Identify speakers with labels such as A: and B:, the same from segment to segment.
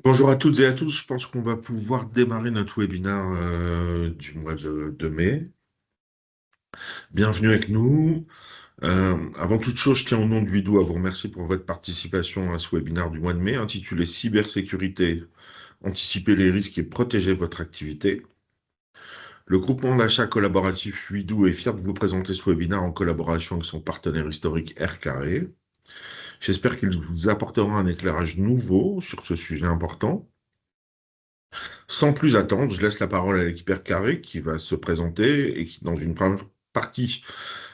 A: Bonjour à toutes et à tous. Je pense qu'on va pouvoir démarrer notre webinaire du mois de mai. Bienvenue avec nous. Avant toute chose, je tiens au nom de Ludo à vous remercier pour votre participation à ce webinaire du mois de mai intitulé Cybersécurité, anticiper les risques et protéger votre activité. Le groupement d'achat collaboratif Ludo est fier de vous présenter ce webinaire en collaboration avec son partenaire historique R Carré. J'espère qu'il vous apportera un éclairage nouveau sur ce sujet important. Sans plus attendre, je laisse la parole à l'équipe Carré qui va se présenter et qui, dans une première partie,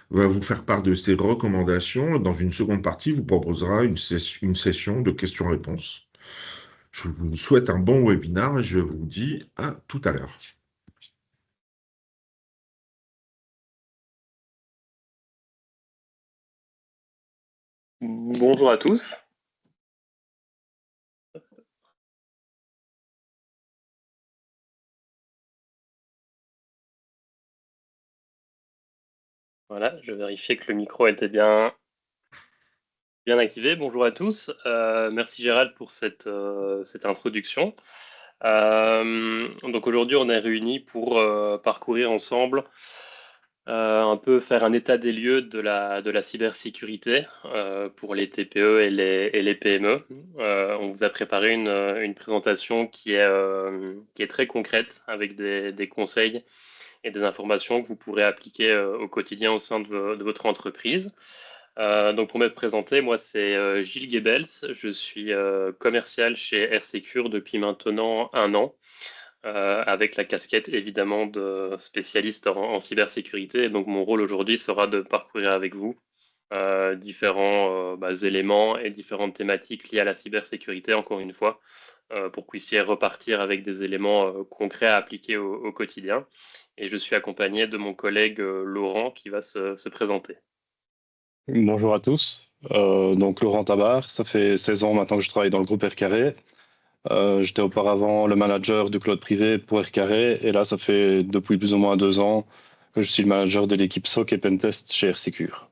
A: va vous faire part de ses recommandations. Dans une seconde partie, vous proposera une session de questions-réponses. Je vous souhaite un bon webinaire et je vous dis à tout à l'heure.
B: Bonjour à tous. Voilà, je vérifiais que le micro était bien activé. Bonjour à tous. Merci Gérald pour cette introduction. Donc aujourd'hui, on est réunis pour parcourir ensemble, un peu faire un état des lieux de la cybersécurité pour les TPE et les PME. On vous a préparé une présentation qui est très concrète avec des conseils et des informations que vous pourrez appliquer au quotidien au sein de votre entreprise. Donc pour m'être présenté, moi c'est Gilles Goebbels, je suis commercial chez Air Secure depuis maintenant un an, avec la casquette évidemment de spécialiste en cybersécurité. Et donc mon rôle aujourd'hui sera de parcourir avec vous différents éléments et différentes thématiques liées à la cybersécurité, encore une fois, pour que vous puissiez repartir avec des éléments concrets à appliquer au quotidien. Et je suis accompagné de mon collègue Laurent qui va se présenter.
C: Bonjour à tous. Donc Laurent Tabar, ça fait 16 ans maintenant que je travaille dans le groupe R Carré. J'étais auparavant le manager du cloud privé pour R Carré et là ça fait depuis plus ou moins 2 ans que je suis le manager de l'équipe SOC et Pentest chez R Secure.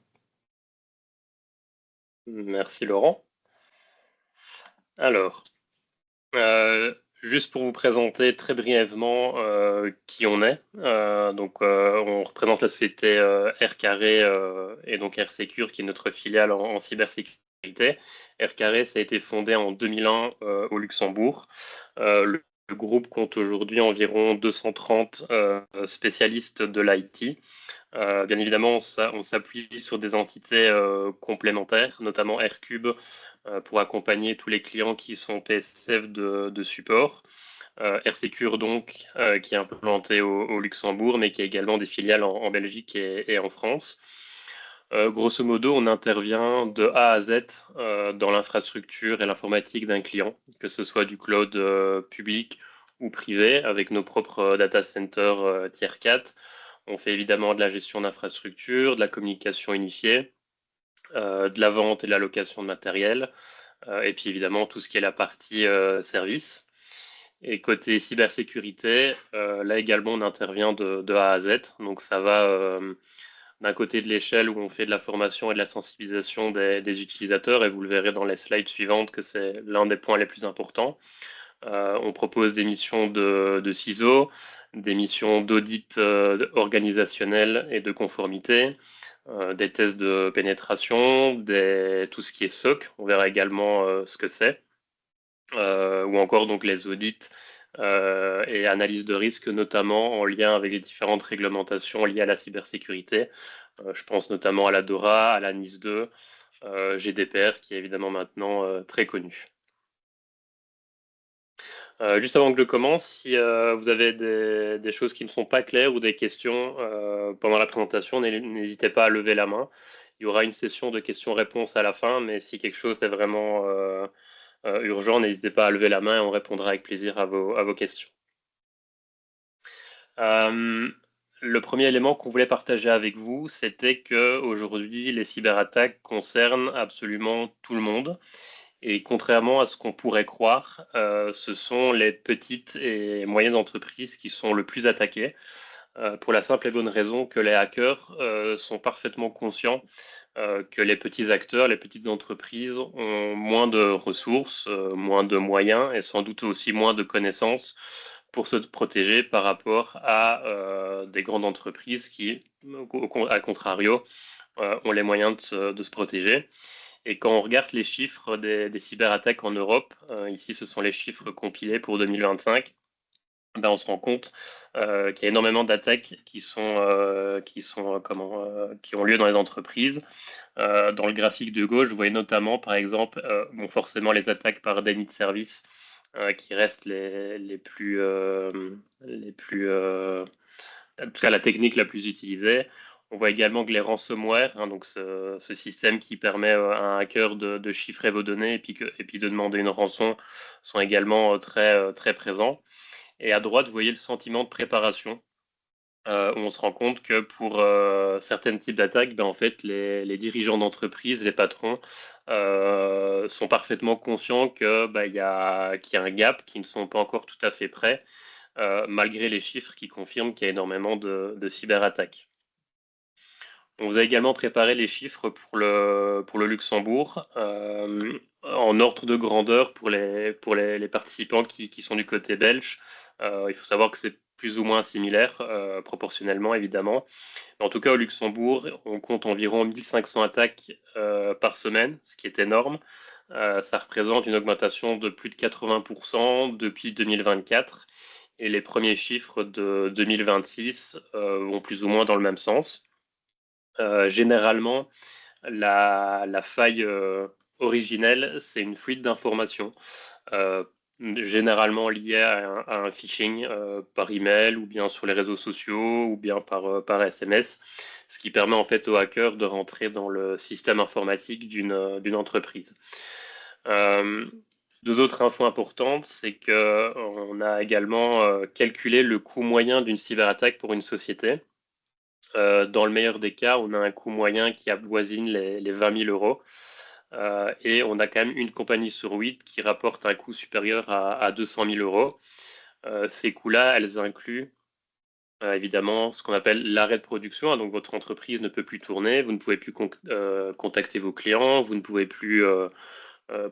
B: Merci Laurent. Alors, euh, juste pour vous présenter très brièvement qui on est. On représente la société R Carré et donc R Secure qui est notre filiale en cybersécurité. R Carré, ça a été fondé en 2001 au Luxembourg. Le groupe compte aujourd'hui environ 230 spécialistes de l'IT. Bien évidemment, on s'appuie sur des entités complémentaires, notamment Aircube, pour accompagner tous les clients qui sont PSF de support. AirSecure, donc, qui est implanté au Luxembourg, mais qui a également des filiales en Belgique et en France. Grosso modo, on intervient de A à Z dans l'infrastructure et l'informatique d'un client, que ce soit du cloud public ou privé, avec nos propres data centers tier 4. On fait évidemment de la gestion d'infrastructure, de la communication unifiée, de la vente et de la location de matériel, et puis évidemment tout ce qui est la partie service. Et côté cybersécurité, là également on intervient de A à Z. Donc ça va d'un côté de l'échelle où on fait de la formation et de la sensibilisation des utilisateurs, et vous le verrez dans les slides suivantes que c'est l'un des points les plus importants. On propose des missions de CISO, des missions d'audit organisationnel et de conformité, des tests de pénétration, tout ce qui est SOC, on verra également ce que c'est, ou encore donc les audits et analyse de risque, notamment en lien avec les différentes réglementations liées à la cybersécurité. Je pense notamment à la DORA, à la NIS 2, GDPR, qui est évidemment maintenant très connu. Juste avant que je commence, si vous avez des choses qui ne sont pas claires ou des questions pendant la présentation, n'hésitez pas à lever la main. Il y aura une session de questions-réponses à la fin, mais si quelque chose est vraiment urgent, n'hésitez pas à lever la main et on répondra avec plaisir à vos questions. Le premier élément qu'on voulait partager avec vous, c'était que aujourd'hui, les cyberattaques concernent absolument tout le monde. Et contrairement à ce qu'on pourrait croire, ce sont les petites et moyennes entreprises qui sont le plus attaquées. pour la simple et bonne raison que les hackers sont parfaitement conscients que les petits acteurs, les petites entreprises ont moins de ressources, moins de moyens et sans doute aussi moins de connaissances pour se protéger par rapport à des grandes entreprises qui, à contrario, ont les moyens de se protéger. Et quand on regarde les chiffres des cyberattaques en Europe, ici ce sont les chiffres compilés pour 2025, ben on se rend compte qu'il y a énormément d'attaques qui ont lieu dans les entreprises. Dans le graphique de gauche, vous voyez notamment, par exemple, forcément les attaques par déni de service qui restent en tout cas la technique la plus utilisée. On voit également que les ransomware, donc ce système qui permet à un hacker de chiffrer vos données et puis de demander une rançon, sont également très présents. Et à droite, vous voyez le sentiment de préparation, où on se rend compte que pour certains types d'attaques, en fait, les dirigeants d'entreprise, les patrons, sont parfaitement conscients qu'il y a un gap, qu'ils ne sont pas encore tout à fait prêts, malgré les chiffres qui confirment qu'il y a énormément de cyberattaques. On vous a également préparé les chiffres pour le Luxembourg, en ordre de grandeur pour les participants qui sont du côté belge. Il faut savoir que c'est plus ou moins similaire, proportionnellement évidemment. En tout cas, au Luxembourg, on compte environ 1500 attaques par semaine, ce qui est énorme. Ça représente une augmentation de plus de 80% depuis 2024. Et les premiers chiffres de 2026 vont plus ou moins dans le même sens. Généralement, la faille originelle, c'est une fuite d'informations, généralement liée à un phishing par email ou bien sur les réseaux sociaux ou bien par SMS, ce qui permet en fait aux hackers de rentrer dans le système informatique d'une entreprise. Deux autres infos importantes, c'est qu'on a également calculé le coût moyen d'une cyberattaque pour une société. Dans le meilleur des cas, on a un coût moyen qui avoisine les 20 000 euros. Et on a quand même une compagnie sur 8 qui rapporte un coût supérieur à 200 000 euros. Ces coûts-là, elles incluent évidemment ce qu'on appelle l'arrêt de production. Donc votre entreprise ne peut plus tourner, vous ne pouvez plus contacter vos clients, vous ne pouvez plus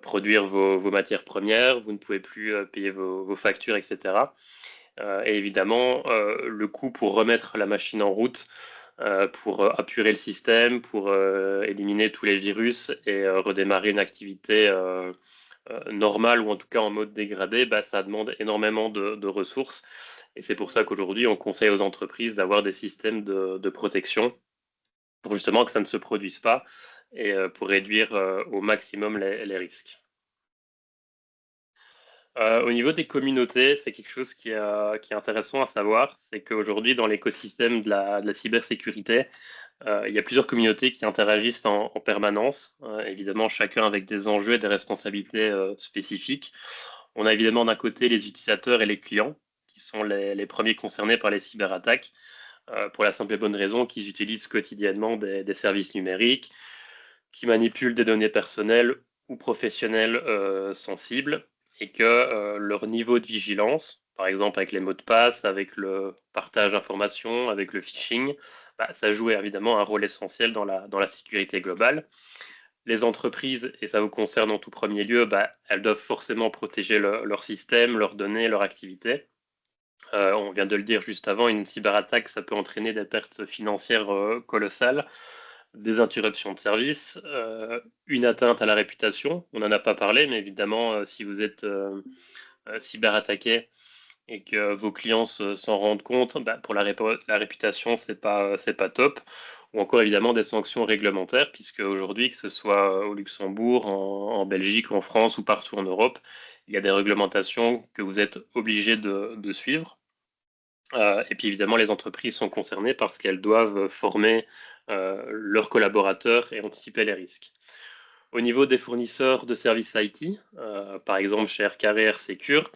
B: produire vos matières premières, vous ne pouvez plus payer vos factures, etc. Et évidemment, le coût pour remettre la machine en route, pour apurer le système, pour éliminer tous les virus et redémarrer une activité normale ou en tout cas en mode dégradé, ça demande énormément de ressources. Et c'est pour ça qu'aujourd'hui, on conseille aux entreprises d'avoir des systèmes de protection pour justement que ça ne se produise pas et pour réduire au maximum les risques. Au niveau des communautés, c'est quelque chose qui est intéressant à savoir, c'est qu'aujourd'hui, dans l'écosystème de la cybersécurité, il y a plusieurs communautés qui interagissent en permanence, évidemment chacun avec des enjeux et des responsabilités spécifiques. On a évidemment d'un côté les utilisateurs et les clients, qui sont les premiers concernés par les cyberattaques, pour la simple et bonne raison qu'ils utilisent quotidiennement des services numériques, qui manipulent des données personnelles ou professionnelles sensibles, et que leur niveau de vigilance, par exemple avec les mots de passe, avec le partage d'informations, avec le phishing, ça joue évidemment un rôle essentiel dans la sécurité globale. Les entreprises, et ça vous concerne en tout premier lieu, elles doivent forcément protéger leur système, leurs données, leur activité. On vient de le dire juste avant, une cyberattaque, ça peut entraîner des pertes financières colossales, des interruptions de service, une atteinte à la réputation. On n'en a pas parlé, mais évidemment, si vous êtes cyberattaqué et que vos clients s'en rendent compte, pour la réputation, c'est pas top. Ou encore évidemment des sanctions réglementaires, puisque aujourd'hui, que ce soit au Luxembourg, en Belgique, en France ou partout en Europe, il y a des réglementations que vous êtes obligé de suivre. Et puis évidemment, les entreprises sont concernées parce qu'elles doivent former leurs collaborateurs et anticiper les risques. Au niveau des fournisseurs de services IT, par exemple chez Aircarré, AirSecure,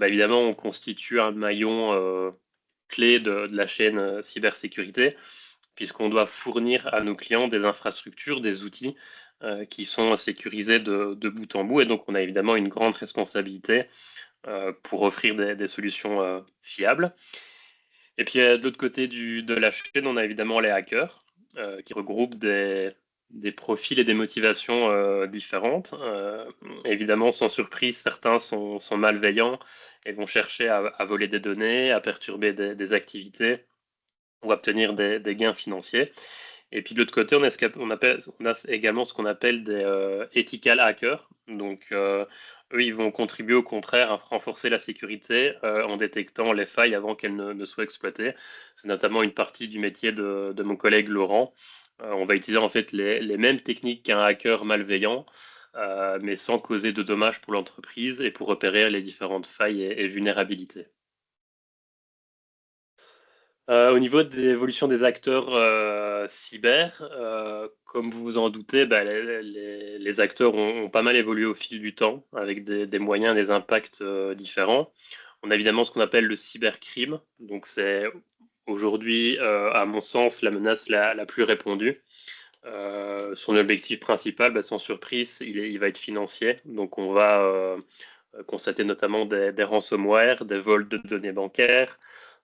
B: évidemment, on constitue un maillon clé de la chaîne cybersécurité, puisqu'on doit fournir à nos clients des infrastructures, des outils qui sont sécurisés de bout en bout. Et donc, on a évidemment une grande responsabilité pour offrir des solutions fiables. Et puis de l'autre côté de la chaîne, on a évidemment les hackers qui regroupent des profils et des motivations différentes. Évidemment, sans surprise, certains sont malveillants et vont chercher à voler des données, à perturber des activités ou obtenir des gains financiers. Et puis de l'autre côté, on a également ce qu'on appelle des ethical hackers. Donc, eux, ils vont contribuer au contraire à renforcer la sécurité en détectant les failles avant qu'elles ne soient exploitées. C'est notamment une partie du métier de mon collègue Laurent. On va utiliser en fait les mêmes techniques qu'un hacker malveillant, mais sans causer de dommages pour l'entreprise et pour repérer les différentes failles et vulnérabilités. Au niveau de l'évolution des acteurs cyber, comme vous vous en doutez, bah, les acteurs ont pas mal évolué au fil du temps, avec des moyens, des impacts différents. On a évidemment ce qu'on appelle le cybercrime. Donc c'est aujourd'hui, à mon sens, la menace la plus répandue. Son objectif principal, bah, sans surprise, il va être financier. Donc on va constater notamment des ransomware, des vols de données bancaires,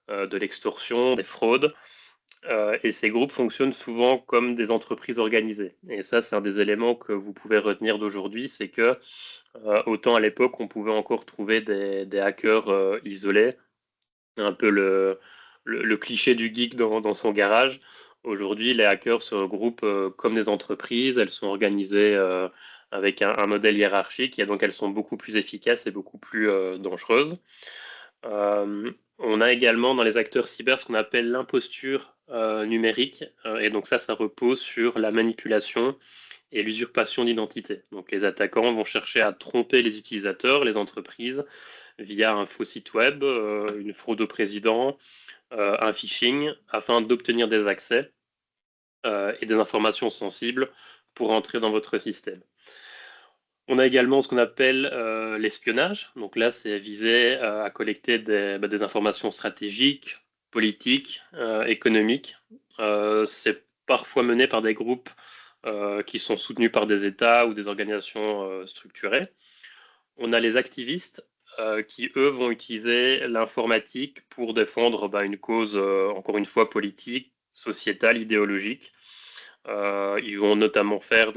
B: de l'extorsion, des fraudes. Et ces groupes fonctionnent souvent comme des entreprises organisées. Et ça, c'est un des éléments que vous pouvez retenir d'aujourd'hui, c'est que autant à l'époque, on pouvait encore trouver des hackers isolés, un peu le cliché du geek dans son garage. Aujourd'hui, les hackers se regroupent comme des entreprises, elles sont organisées avec un modèle hiérarchique, et donc elles sont beaucoup plus efficaces et beaucoup plus dangereuses. On a également dans les acteurs cyber ce qu'on appelle l'imposture numérique. Et donc ça repose sur la manipulation et l'usurpation d'identité. Donc les attaquants vont chercher à tromper les utilisateurs, les entreprises, via un faux site web, une fraude au président, un phishing, afin d'obtenir des accès et des informations sensibles pour entrer dans votre système. On a également ce qu'on appelle l'espionnage. Donc là, c'est visé à collecter des informations stratégiques, politiques, économiques. C'est parfois mené par des groupes qui sont soutenus par des États ou des organisations structurées. On a les activistes qui, eux, vont utiliser l'informatique pour défendre une cause, encore une fois, politique, sociétale, idéologique. Ils vont notamment faire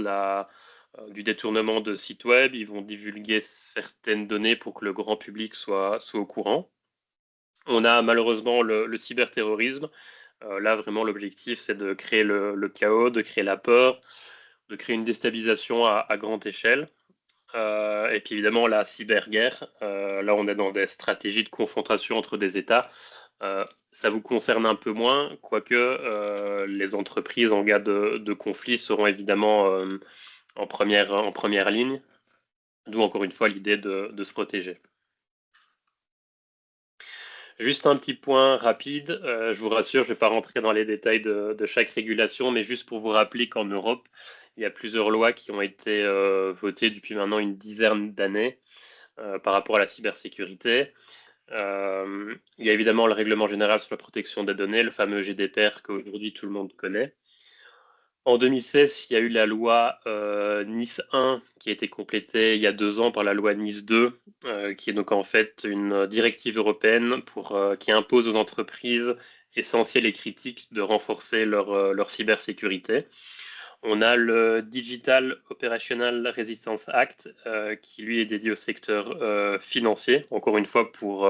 B: du détournement de sites web, ils vont divulguer certaines données pour que le grand public soit au courant. On a malheureusement le cyberterrorisme. Là, vraiment, l'objectif, c'est de créer le chaos, de créer la peur, de créer une déstabilisation à grande échelle. Et puis évidemment, la cyberguerre. Là, on est dans des stratégies de confrontation entre des États. Ça vous concerne un peu moins, quoique les entreprises en cas de conflit seront évidemment en première ligne, d'où encore une fois l'idée de se protéger. Juste un petit point rapide, je vous rassure, je ne vais pas rentrer dans les détails de chaque régulation, mais juste pour vous rappeler qu'en Europe, il y a plusieurs lois qui ont été votées depuis maintenant une dizaine d'années par rapport à la cybersécurité. Il y a évidemment le règlement général sur la protection des données, le fameux GDPR qu'aujourd'hui tout le monde connaît. En 2016, il y a eu la loi Nice 1 qui a été complétée il y a 2 ans par la loi Nice 2, qui est donc en fait une directive européenne qui impose aux entreprises essentielles et critiques de renforcer leur cybersécurité. On a le Digital Operational Resistance Act, qui lui est dédié au secteur financier, encore une fois pour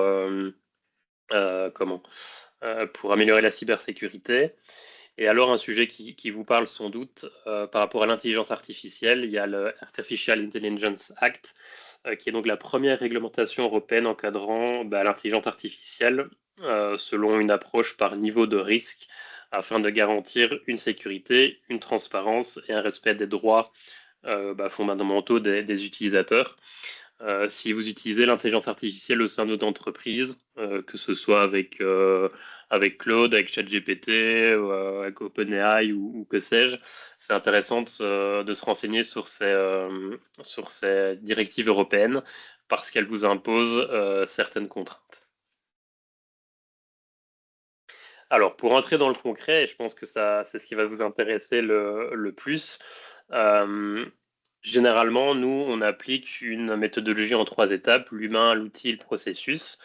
B: améliorer la cybersécurité. Et alors, un sujet qui vous parle sans doute par rapport à l'intelligence artificielle, il y a le Artificial Intelligence Act, qui est donc la première réglementation européenne encadrant l'intelligence artificielle selon une approche par niveau de risque, afin de garantir une sécurité, une transparence et un respect des droits fondamentaux des utilisateurs. Si vous utilisez l'intelligence artificielle au sein de votre entreprise, que ce soit avec Claude, avec ChatGPT, avec OpenAI ou que sais-je, c'est intéressant de se renseigner sur ces directives européennes parce qu'elles vous imposent certaines contraintes. Alors, pour entrer dans le concret, et je pense que ça, c'est ce qui va vous intéresser le plus, généralement, nous, on applique une méthodologie en 3 étapes, l'humain, l'outil, le processus.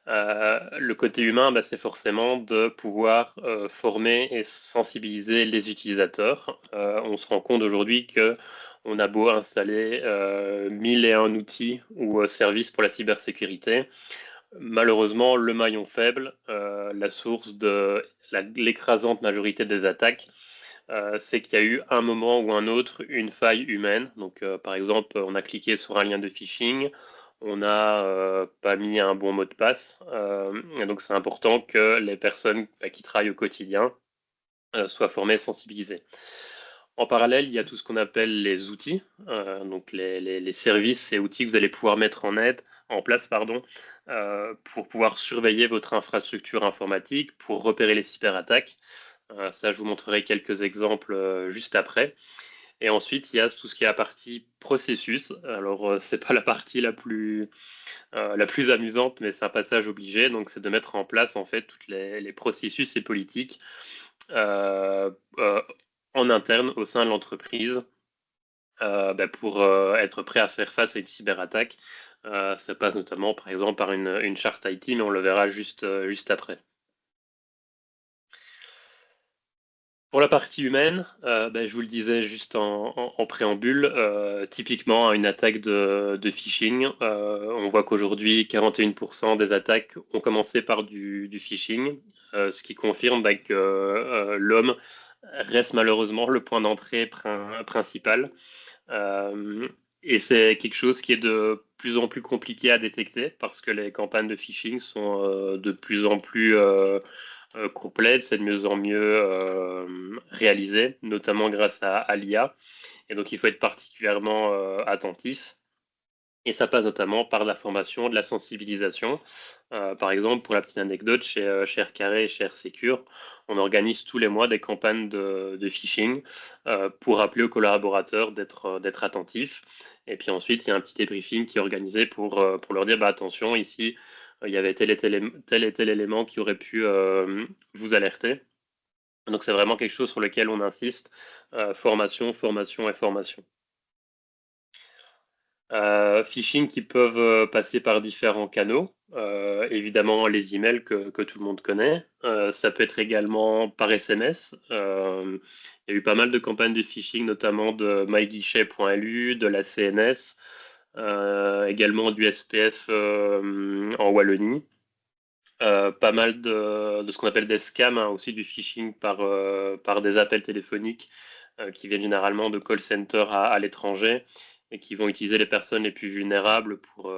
B: Le côté humain, c'est forcément de pouvoir former et sensibiliser les utilisateurs. On se rend compte aujourd'hui que on a beau installer 1001 outils ou services pour la cybersécurité. Malheureusement, le maillon faible, la source de l'écrasante majorité des attaques, c'est qu'il y a eu un moment ou un autre une faille humaine. Donc, par exemple, on a cliqué sur un lien de phishing, on n'a pas mis un bon mot de passe. Et donc, c'est important que les personnes qui travaillent au quotidien soient formées et sensibilisées. En parallèle, il y a tout ce qu'on appelle les outils, donc les services et outils que vous allez pouvoir mettre en place, pour pouvoir surveiller votre infrastructure informatique, pour repérer les cyberattaques. Ça, je vous montrerai quelques exemples juste après. Et ensuite, il y a tout ce qui est la partie processus. Alors, c'est pas la partie la plus amusante, mais c'est un passage obligé. Donc, c'est de mettre en place en fait tous les processus et politiques euh, euh, en interne au sein de l'entreprise pour être prêt à faire face à une cyberattaque. Ça passe notamment, par exemple, par une charte IT, mais on le verra juste après. Pour la partie humaine, je vous le disais juste en préambule, typiquement une attaque de phishing, on voit qu'aujourd'hui 41% des attaques ont commencé par du phishing, ce qui confirme que l'homme reste malheureusement le point d'entrée principal. Et c'est quelque chose qui est de plus en plus compliqué à détecter parce que les campagnes de phishing sont de plus en plus complètes, c'est de mieux en mieux réalisé, notamment grâce à l'IA. Et donc il faut être particulièrement attentif. Et ça passe notamment par la formation, de la sensibilisation. Par exemple, pour la petite anecdote, chez Aircarré et chez AirSecure, on organise tous les mois des campagnes de phishing pour rappeler aux collaborateurs d'être attentifs. Et puis ensuite, il y a un petit débriefing qui est organisé pour leur dire attention, ici, il y avait tel et tel élément qui aurait pu vous alerter. Donc c'est vraiment quelque chose sur lequel on insiste, formation, formation et formation. Phishing qui peuvent passer par différents canaux. Évidemment, les emails que tout le monde connaît. Ça peut être également par SMS. Il y a eu pas mal de campagnes de phishing, notamment de myguichet.lu, de la CNS, également du SPF en Wallonie. Pas mal de ce qu'on appelle des scams, aussi du phishing par des appels téléphoniques qui viennent généralement de call centers à l'étranger et qui vont utiliser les personnes les plus vulnérables pour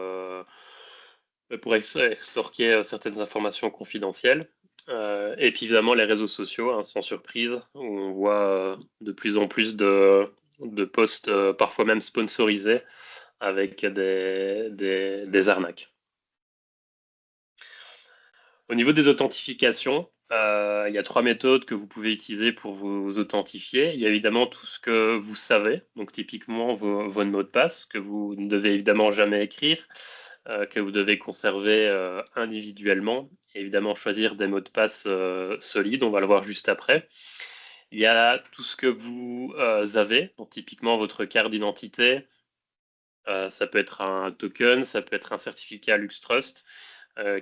B: extorquer certaines informations confidentielles. Et puis évidemment les réseaux sociaux, sans surprise, où on voit de plus en plus de posts parfois même sponsorisés avec des arnaques. Au niveau des authentifications, il y a 3 méthodes que vous pouvez utiliser pour vous authentifier. Il y a évidemment tout ce que vous savez, donc typiquement vos mots de passe, que vous ne devez évidemment jamais écrire, que vous devez conserver individuellement. Et évidemment, choisir des mots de passe solides, on va le voir juste après. Il y a tout ce que vous avez, donc typiquement votre carte d'identité. Ça peut être un token, ça peut être un certificat LuxTrust.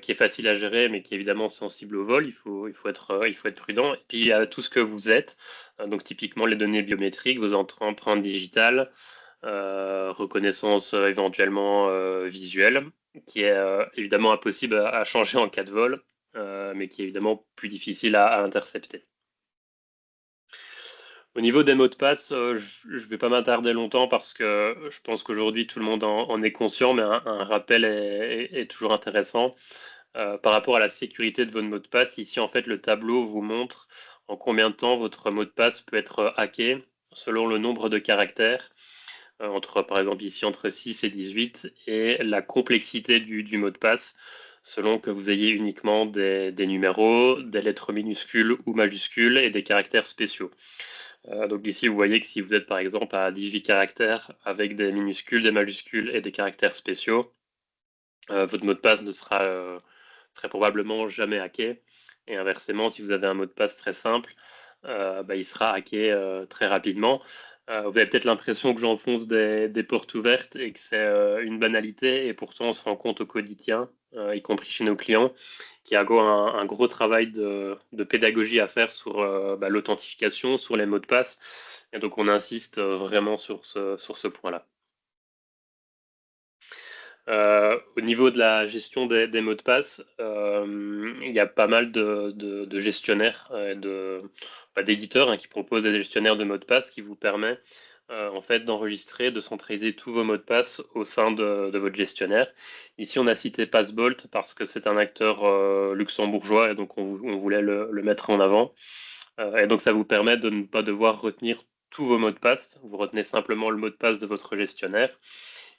B: Qui est facile à gérer, mais qui est évidemment sensible au vol. Il faut être prudent. Et puis, il y a tout ce que vous êtes. Donc, typiquement, les données biométriques, vos empreintes digitales, reconnaissance éventuellement visuelle, qui est évidemment impossible à changer en cas de vol, mais qui est évidemment plus difficile à intercepter. Au niveau des mots de passe, je ne vais pas m'attarder longtemps parce que je pense qu'aujourd'hui tout le monde en est conscient, mais un rappel est toujours intéressant. Par rapport à la sécurité de votre mot de passe, ici en fait le tableau vous montre en combien de temps votre mot de passe peut être hacké selon le nombre de caractères, par exemple ici entre 6 et 18, et la complexité du mot de passe selon que vous ayez uniquement des numéros, des lettres minuscules ou majuscules et des caractères spéciaux. Donc ici, vous voyez que si vous êtes par exemple à 18 caractères avec des minuscules, des majuscules et des caractères spéciaux, votre mot de passe ne sera très probablement jamais hacké. Et inversement, si vous avez un mot de passe très simple, il sera hacké très rapidement. Vous avez peut-être l'impression que j'enfonce des portes ouvertes et que c'est une banalité, et pourtant on se rend compte au quotidien y compris chez nos clients, qui a un gros travail de pédagogie à faire sur l'authentification, sur les mots de passe. Et donc, on insiste vraiment sur ce point-là. Au niveau de la gestion des mots de passe, il y a pas mal de gestionnaires, d'éditeurs qui proposent des gestionnaires de mots de passe qui vous permet en fait d'enregistrer, de centraliser tous vos mots de passe au sein de votre gestionnaire. Ici, on a cité Passbolt parce que c'est un acteur luxembourgeois et donc on voulait le mettre en avant. Et donc, ça vous permet de ne pas devoir retenir tous vos mots de passe. Vous retenez simplement le mot de passe de votre gestionnaire.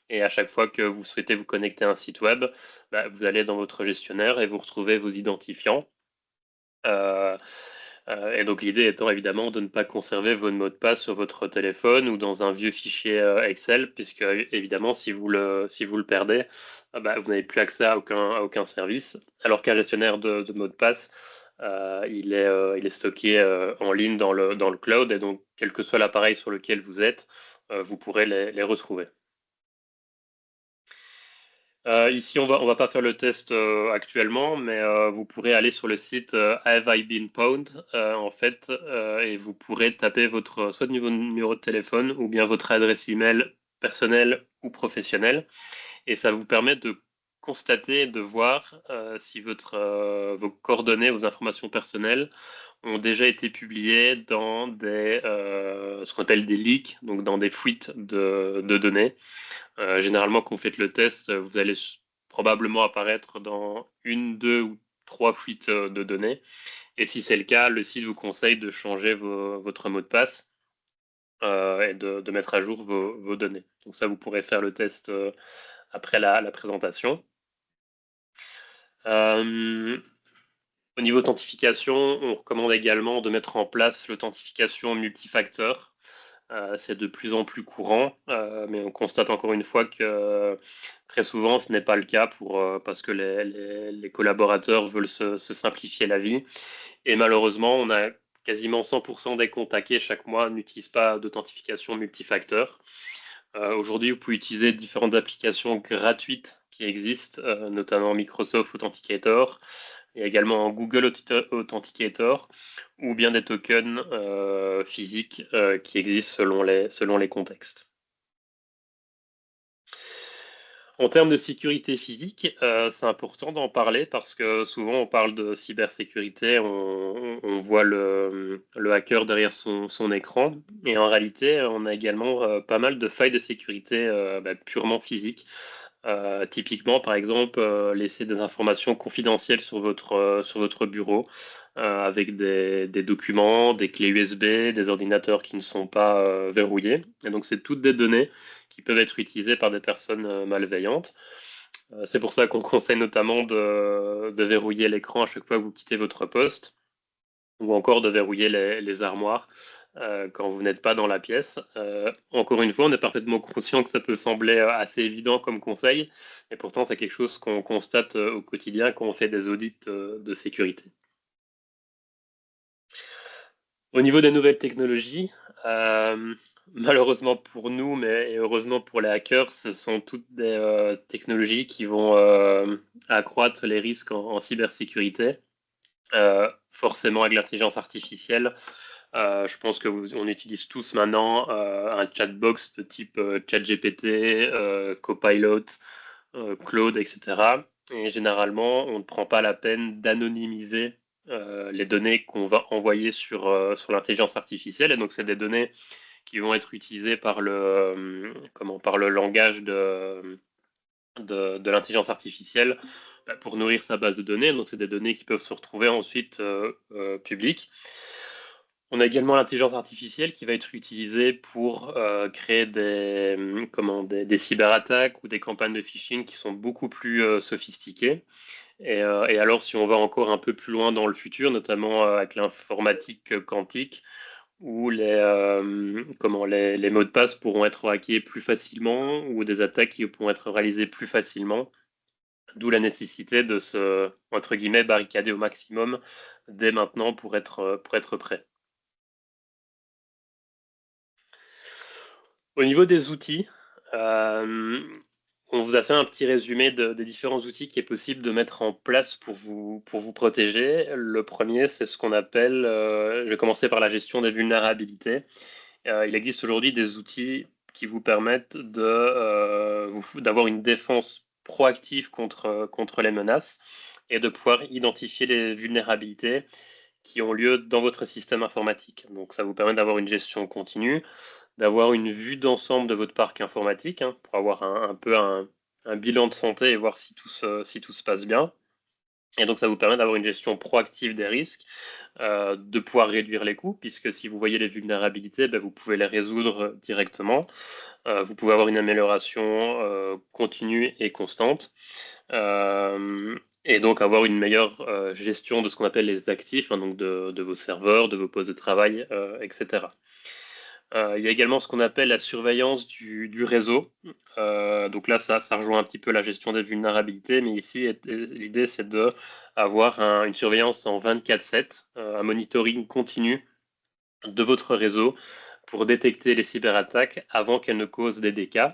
B: Et à chaque fois que vous souhaitez vous connecter à un site web, vous allez dans votre gestionnaire et vous retrouvez vos identifiants. Et donc l'idée étant évidemment de ne pas conserver vos mots de passe sur votre téléphone ou dans un vieux fichier Excel, puisque évidemment si vous le perdez, vous n'avez plus accès à aucun service. Alors qu'un gestionnaire de mots de passe, il est stocké en ligne dans le cloud, et donc quel que soit l'appareil sur lequel vous êtes, vous pourrez les retrouver. Ici, on va pas faire le test actuellement, mais vous pourrez aller sur le site Have I Been Pwned en fait, et vous pourrez taper soit votre numéro de téléphone ou bien votre adresse email personnelle ou professionnelle, et ça vous permet de constater, de voir si vos coordonnées, vos informations personnelles ont déjà été publiées dans ce qu'on appelle des leaks, donc dans des fuites de données. Généralement, quand vous faites le test, vous allez probablement apparaître dans 1, 2 ou 3 fuites de données. Et si c'est le cas, le site vous conseille de changer votre mot de passe et de mettre à jour vos données. Donc ça, vous pourrez faire le test après la présentation. Au niveau authentification, on recommande également de mettre en place l'authentification multifacteur. C'est de plus en plus courant, mais on constate encore une fois que très souvent ce n'est pas le cas parce que les collaborateurs veulent se simplifier la vie. Et malheureusement, on a quasiment 100% des comptes hackés chaque mois n'utilisent pas d'authentification multifacteur. Aujourd'hui, vous pouvez utiliser différentes applications gratuites qui existent, notamment Microsoft Authenticator, et également Google Authenticator, ou bien des tokens physiques qui existent selon les contextes. En termes de sécurité physique, c'est important d'en parler parce que souvent on parle de cybersécurité, on voit le hacker derrière son écran, et en réalité on a également pas mal de failles de sécurité purement physiques. Typiquement, par exemple, laisser des informations confidentielles sur votre bureau avec des documents, des clés USB, des ordinateurs qui ne sont pas verrouillés. Et donc, c'est toutes des données qui peuvent être utilisées par des personnes malveillantes. C'est pour ça qu'on conseille notamment de verrouiller l'écran à chaque fois que vous quittez votre poste, ou encore de verrouiller les armoires quand vous n'êtes pas dans la pièce. Encore une fois, on est parfaitement conscient que ça peut sembler assez évident comme conseil, et pourtant c'est quelque chose qu'on constate au quotidien quand on fait des audits de sécurité. Au niveau des nouvelles technologies, malheureusement pour nous, mais heureusement pour les hackers, ce sont toutes des technologies qui vont accroître les risques en cybersécurité. Forcément avec l'intelligence artificielle, je pense on utilise tous maintenant un chatbox de type ChatGPT, Copilot, Claude, etc. Et généralement, on ne prend pas la peine d'anonymiser les données qu'on va envoyer sur l'intelligence artificielle. Et donc, c'est des données qui vont être utilisées par le langage de l'intelligence artificielle pour nourrir sa base de données. Donc, c'est des données qui peuvent se retrouver ensuite publiques. On a également l'intelligence artificielle qui va être utilisée pour créer des cyberattaques ou des campagnes de phishing qui sont beaucoup plus sophistiquées. Et alors, si on va encore un peu plus loin dans le futur, notamment avec l'informatique quantique, où les mots de passe pourront être hackés plus facilement, ou des attaques qui pourront être réalisées plus facilement, d'où la nécessité de se, entre guillemets, barricader au maximum dès maintenant pour être prêt. Au niveau des outils, on vous a fait un petit résumé des différents outils qui est possible de mettre en place pour vous protéger. Le premier, c'est ce qu'on appelle, je vais commencer par la gestion des vulnérabilités. Il existe aujourd'hui des outils qui vous permettent d'avoir une défense proactive contre les menaces et de pouvoir identifier les vulnérabilités qui ont lieu dans votre système informatique. Donc ça vous permet d'avoir une gestion continue, d'avoir une vue d'ensemble de votre parc informatique, pour avoir un peu un bilan de santé et voir si tout se passe bien. Et donc ça vous permet d'avoir une gestion proactive des risques, de pouvoir réduire les coûts, puisque si vous voyez les vulnérabilités, vous pouvez les résoudre directement. Vous pouvez avoir une amélioration continue et constante. Et donc avoir une meilleure gestion de ce qu'on appelle les actifs, donc de vos serveurs, de vos postes de travail, etc. Il y a également ce qu'on appelle la surveillance du réseau. Donc là, ça rejoint un petit peu la gestion des vulnérabilités, mais ici, l'idée, c'est d'avoir une surveillance en 24/7, un monitoring continu de votre réseau pour détecter les cyberattaques avant qu'elles ne causent des dégâts.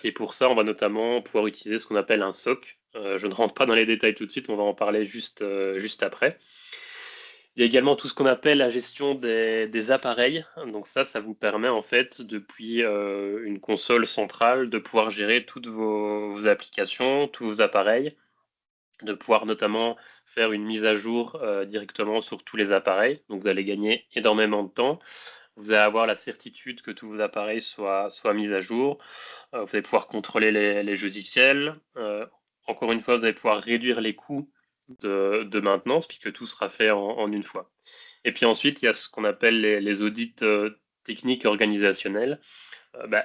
B: Et pour ça, on va notamment pouvoir utiliser ce qu'on appelle un SOC. Je ne rentre pas dans les détails tout de suite, on va en parler juste après. Il y a également tout ce qu'on appelle la gestion des appareils. Donc ça vous permet en fait, depuis une console centrale, de pouvoir gérer toutes vos applications, tous vos appareils, de pouvoir notamment faire une mise à jour directement sur tous les appareils. Donc vous allez gagner énormément de temps. Vous allez avoir la certitude que tous vos appareils soient mis à jour. Vous allez pouvoir contrôler les logiciels. Encore une fois, vous allez pouvoir réduire les coûts de maintenance, puisque tout sera fait en une fois. Et puis ensuite, il y a ce qu'on appelle les audits techniques organisationnels.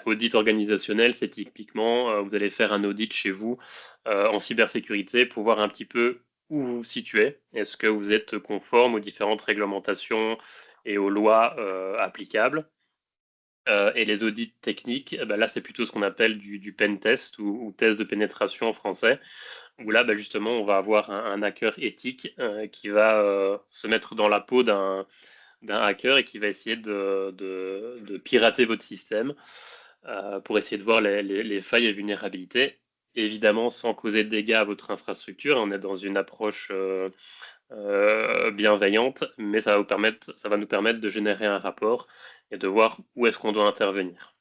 B: Audit organisationnel, c'est typiquement, vous allez faire un audit chez vous en cybersécurité pour voir un petit peu où vous vous situez. Est-ce que vous êtes conforme aux différentes réglementations et aux lois applicables? Et les audits techniques, là, c'est plutôt ce qu'on appelle du pen test ou test de pénétration en français, où là, justement, on va avoir un hacker éthique qui va se mettre dans la peau d'un hacker et qui va essayer de pirater votre système pour essayer de voir les failles et vulnérabilités. Évidemment, sans causer de dégâts à votre infrastructure, on est dans une approche bienveillante, mais ça va nous permettre de générer un rapport et de voir où est-ce qu'on doit intervenir.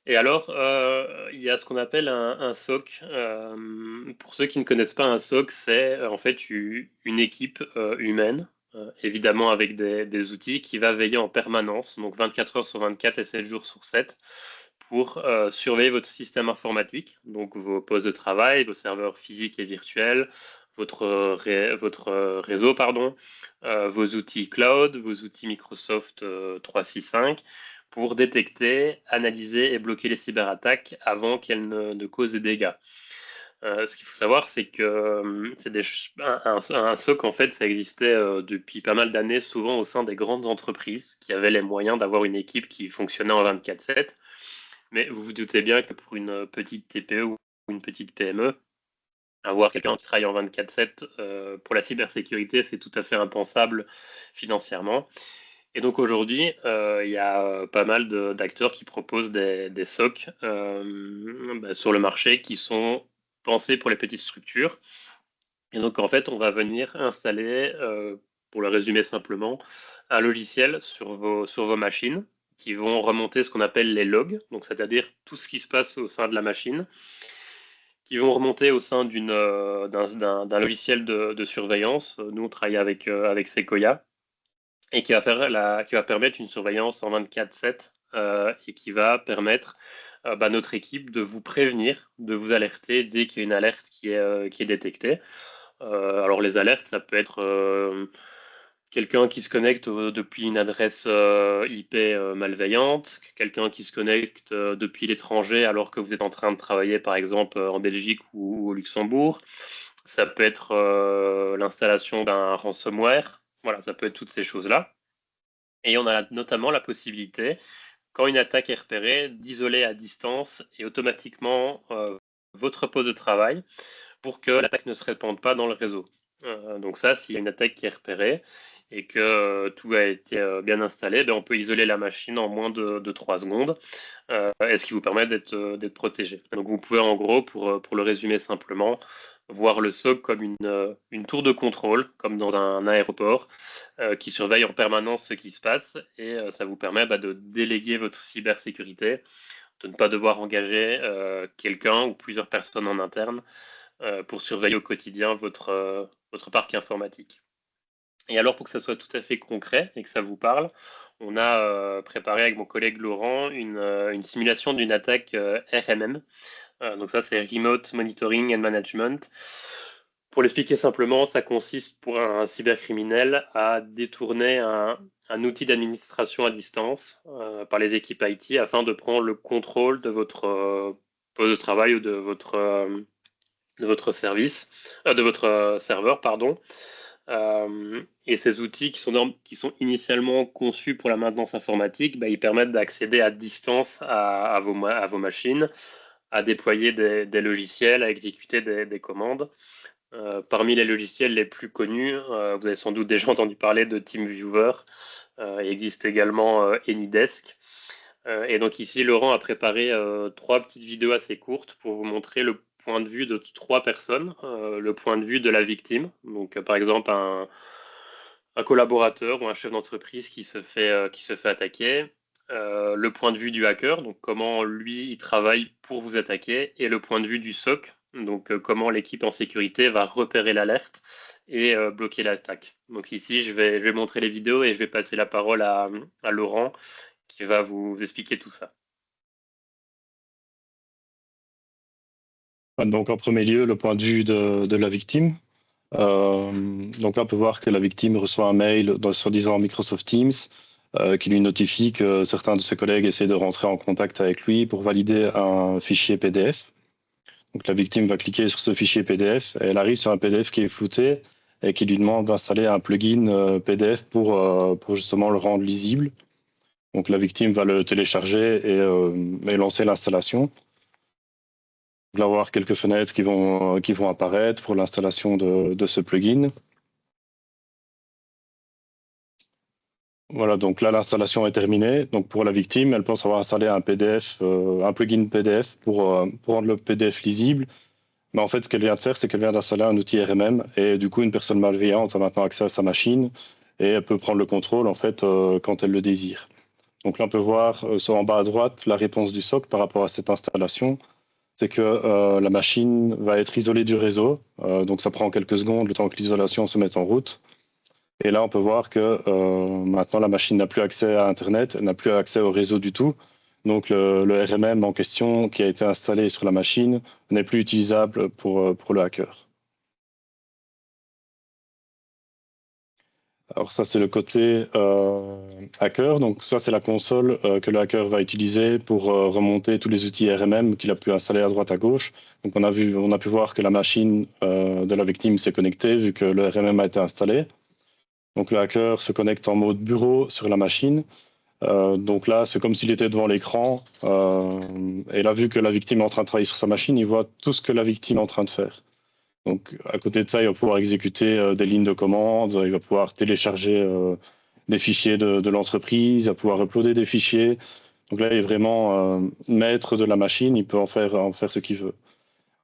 B: Et alors, il y a ce qu'on appelle un SOC. Pour ceux qui ne connaissent pas un SOC, c'est en fait une équipe humaine, évidemment avec des outils, qui va veiller en permanence, donc 24 heures sur 24 et 7 jours sur 7, pour surveiller votre système informatique, donc vos postes de travail, vos serveurs physiques et virtuels, votre réseau, vos outils cloud, vos outils Microsoft 365, pour détecter, analyser et bloquer les cyberattaques avant qu'elles ne causent des dégâts. Ce qu'il faut savoir, c'est que un SOC, en fait, ça existait depuis pas mal d'années, souvent au sein des grandes entreprises qui avaient les moyens d'avoir une équipe qui fonctionnait en 24/7. Mais vous vous doutez bien que pour une petite TPE ou une petite PME, avoir quelqu'un qui travaille en 24/7 pour la cybersécurité, c'est tout à fait impensable financièrement. Et donc aujourd'hui, il y a pas mal d'acteurs qui proposent des SOC sur le marché qui sont pensés pour les petites structures. Et donc en fait, on va venir installer, pour le résumer simplement, un logiciel sur vos machines qui vont remonter ce qu'on appelle les logs, donc c'est-à-dire tout ce qui se passe au sein de la machine, qui vont remonter au sein d'un logiciel de surveillance. Nous, on travaille avec Sequoia et qui va permettre une surveillance en 24/7 et qui va permettre à notre équipe de vous prévenir, de vous alerter dès qu'il y a une alerte qui est détectée. Alors les alertes, ça peut être quelqu'un qui se connecte depuis une adresse IP malveillante, quelqu'un qui se connecte depuis l'étranger alors que vous êtes en train de travailler par exemple en Belgique ou au Luxembourg. Ça peut être l'installation d'un ransomware. Voilà, ça peut être toutes ces choses-là. Et on a notamment la possibilité, quand une attaque est repérée, d'isoler à distance et automatiquement votre poste de travail pour que l'attaque ne se répande pas dans le réseau. Donc ça, s'il y a une attaque qui est repérée, et que tout a été bien installé, on peut isoler la machine en moins de 3 secondes, et ce qui vous permet d'être protégé. Donc vous pouvez en gros, pour le résumer simplement, voir le SOC comme une tour de contrôle, comme dans un aéroport, qui surveille en permanence ce qui se passe, et ça vous permet de déléguer votre cybersécurité, de ne pas devoir engager quelqu'un ou plusieurs personnes en interne pour surveiller au quotidien votre parc informatique. Et alors, pour que ça soit tout à fait concret et que ça vous parle, on a préparé avec mon collègue Laurent une simulation d'une attaque RMM. Donc ça, c'est Remote Monitoring and Management. Pour l'expliquer simplement, ça consiste pour un cybercriminel à détourner un outil d'administration à distance par les équipes IT afin de prendre le contrôle de votre poste de travail ou de votre service, de votre serveur, pardon. Et ces outils qui sont initialement conçus pour la maintenance informatique, ils permettent d'accéder à distance à vos machines, à déployer des logiciels, à exécuter des commandes. Parmi les logiciels les plus connus, vous avez sans doute déjà entendu parler de TeamViewer. Il existe également AnyDesk. Et donc ici, Laurent a préparé 3 petites vidéos assez courtes pour vous montrer le point de vue de 3 personnes. Le point de vue de la victime, donc par exemple un collaborateur ou un chef d'entreprise qui se fait attaquer. Le point de vue du hacker, donc comment lui il travaille pour vous attaquer, et le point de vue du SOC, donc comment l'équipe en sécurité va repérer l'alerte et bloquer l'attaque. Donc ici, je vais montrer les vidéos et je vais passer la parole à Laurent qui va vous expliquer tout ça.
C: Donc en premier lieu, le point de vue de la victime. Donc là, on peut voir que la victime reçoit un mail soi-disant Microsoft Teams qui lui notifie que certains de ses collègues essaient de rentrer en contact avec lui pour valider un fichier PDF. Donc la victime va cliquer sur ce fichier PDF et elle arrive sur un PDF qui est flouté et qui lui demande d'installer un plugin PDF pour justement le rendre lisible. Donc la victime va le télécharger et lancer l'installation. On va avoir quelques fenêtres qui vont apparaître pour l'installation de ce plugin. Voilà, donc là l'installation est terminée. Donc pour la victime, elle pense avoir installé un PDF, un plugin PDF pour rendre le PDF lisible. Mais en fait, ce qu'elle vient de faire, c'est qu'elle vient d'installer un outil RMM et du coup, une personne malveillante a maintenant accès à sa machine et elle peut prendre le contrôle en fait quand elle le désire. Donc là, on peut voir en bas à droite la réponse du SOC par rapport à cette installation. C'est que la machine va être isolée du réseau. Donc ça prend quelques secondes le temps que l'isolation se mette en route. Et là, on peut voir que maintenant, la machine n'a plus accès à Internet, n'a plus accès au réseau du tout. Donc le RMM en question qui a été installé sur la machine n'est plus utilisable pour le hacker. Alors ça, c'est le côté hacker. Donc ça, c'est la console que le hacker va utiliser pour remonter tous les outils RMM qu'il a pu installer à droite à gauche. Donc on a pu voir que la machine de la victime s'est connectée vu que le RMM a été installé. Donc le hacker se connecte en mode bureau sur la machine. Donc là, c'est comme s'il était devant l'écran. Et là, vu que la victime est en train de travailler sur sa machine, il voit tout ce que la victime est en train de faire. Donc, à côté de ça, il va pouvoir exécuter des lignes de commande, il va pouvoir télécharger des fichiers de l'entreprise, il va pouvoir uploader des fichiers. Donc là, il est vraiment maître de la machine, il peut en faire ce qu'il veut.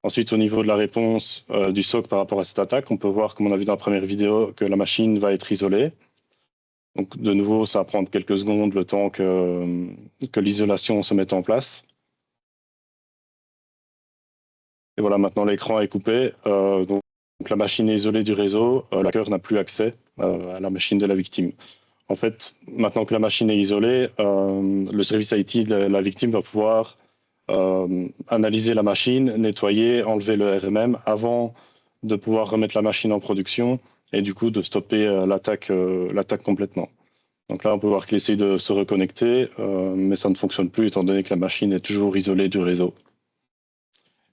C: Ensuite, au niveau de la réponse du SOC par rapport à cette attaque, on peut voir, comme on a vu dans la première vidéo, que la machine va être isolée. Donc, de nouveau, ça va prendre quelques secondes le temps que l'isolation se mette en place. Et voilà, maintenant l'écran est coupé. Donc la machine est isolée du réseau. Le hacker n'a plus accès à la machine de la victime. En fait, maintenant que la machine est isolée, le service IT de la victime va pouvoir analyser la machine, nettoyer, enlever le RMM avant de pouvoir remettre la machine en production et du coup de stopper l'attaque complètement. Donc là, on peut voir qu'il essaie de se reconnecter, mais ça ne fonctionne plus étant donné que la machine est toujours isolée du réseau.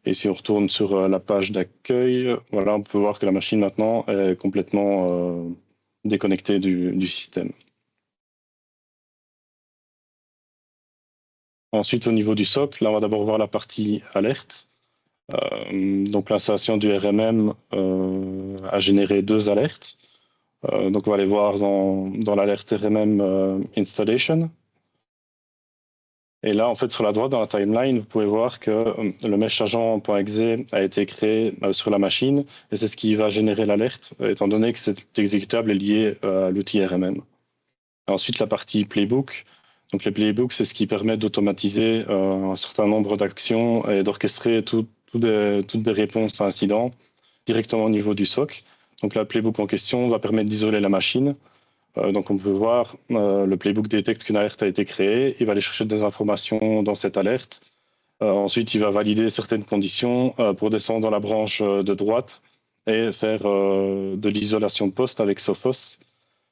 C: Et si on retourne sur la page d'accueil, voilà, on peut voir que la machine maintenant est complètement déconnectée du système. Ensuite, au niveau du SOC, là, on va d'abord voir la partie alerte. Donc l'installation du RMM a généré 2 alertes. Donc on va aller voir dans l'alerte RMM installation. Et là, en fait, sur la droite, dans la timeline, vous pouvez voir que le mesh agent.exe a été créé sur la machine, et c'est ce qui va générer l'alerte, étant donné que cet exécutable est lié à l'outil RMM. Ensuite, la partie playbook. Donc les playbooks, c'est ce qui permet d'automatiser un certain nombre d'actions et d'orchestrer toutes des réponses à incidents directement au niveau du SOC. Donc la playbook en question va permettre d'isoler la machine. Donc on peut voir, le playbook détecte qu'une alerte a été créée, il va aller chercher des informations dans cette alerte. Ensuite, il va valider certaines conditions pour descendre dans la branche de droite et faire de l'isolation de poste avec Sophos.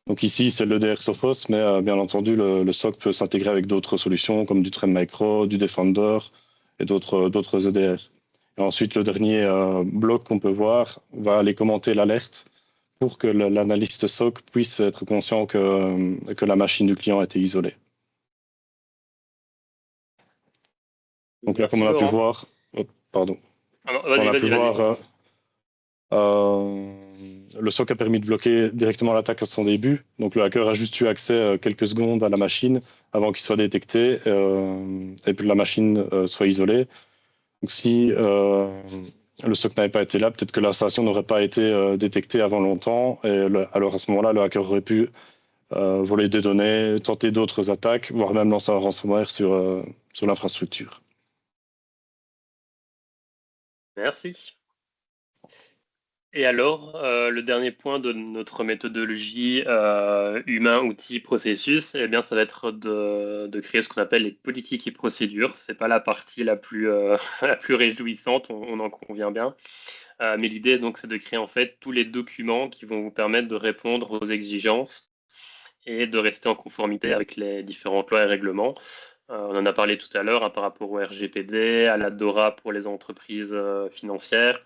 C: Donc ici, c'est l'EDR Sophos, mais bien entendu, le SOC peut s'intégrer avec d'autres solutions comme du Trend Micro, du Defender et d'autres EDR. Et ensuite, le dernier bloc qu'on peut voir va aller commenter l'alerte pour que l'analyste SOC puisse être conscient que la machine du client a été isolée. Donc là,
B: Merci,
C: comme on a pu
B: Laurent.
C: voir, pardon.
B: Vas-y.
C: Le SOC a permis de bloquer directement l'attaque à son début. Donc le hacker a juste eu accès quelques secondes à la machine avant qu'il soit détecté et que la machine soit isolée. Donc si le SOC n'avait pas été là, peut-être que l'installation n'aurait pas été détectée avant longtemps. Et alors à ce moment-là, le hacker aurait pu voler des données, tenter d'autres attaques, voire même lancer un ransomware sur l'infrastructure.
B: Merci. Et alors, le dernier point de notre méthodologie humain, outil, processus, eh bien, ça va être de créer ce qu'on appelle les politiques et procédures. C'est pas la partie la plus, la plus réjouissante, on en convient bien. Mais l'idée, donc, c'est de créer en fait tous les documents qui vont vous permettre de répondre aux exigences et de rester en conformité avec les différentes lois et règlements. On en a parlé tout à l'heure par rapport au RGPD, à la DORA pour les entreprises financières,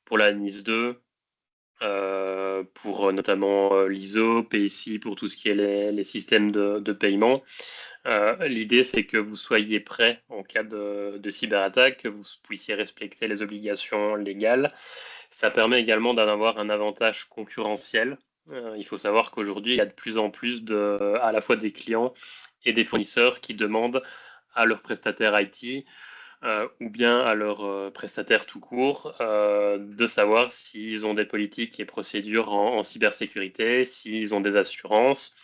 B: pour la NIS 2, pour notamment l'ISO, PSI, pour tout ce qui est les systèmes de paiement. L'idée, c'est que vous soyez prêt en cas de cyberattaque, que vous puissiez respecter les obligations légales. Ça permet également d'en avoir un avantage concurrentiel. Il faut savoir qu'aujourd'hui, il y a de plus en plus à la fois des clients et des fournisseurs qui demandent à leurs prestataires IT ou bien à leurs prestataires tout court de savoir s'ils ont des politiques et procédures en cybersécurité, s'ils ont des assurances,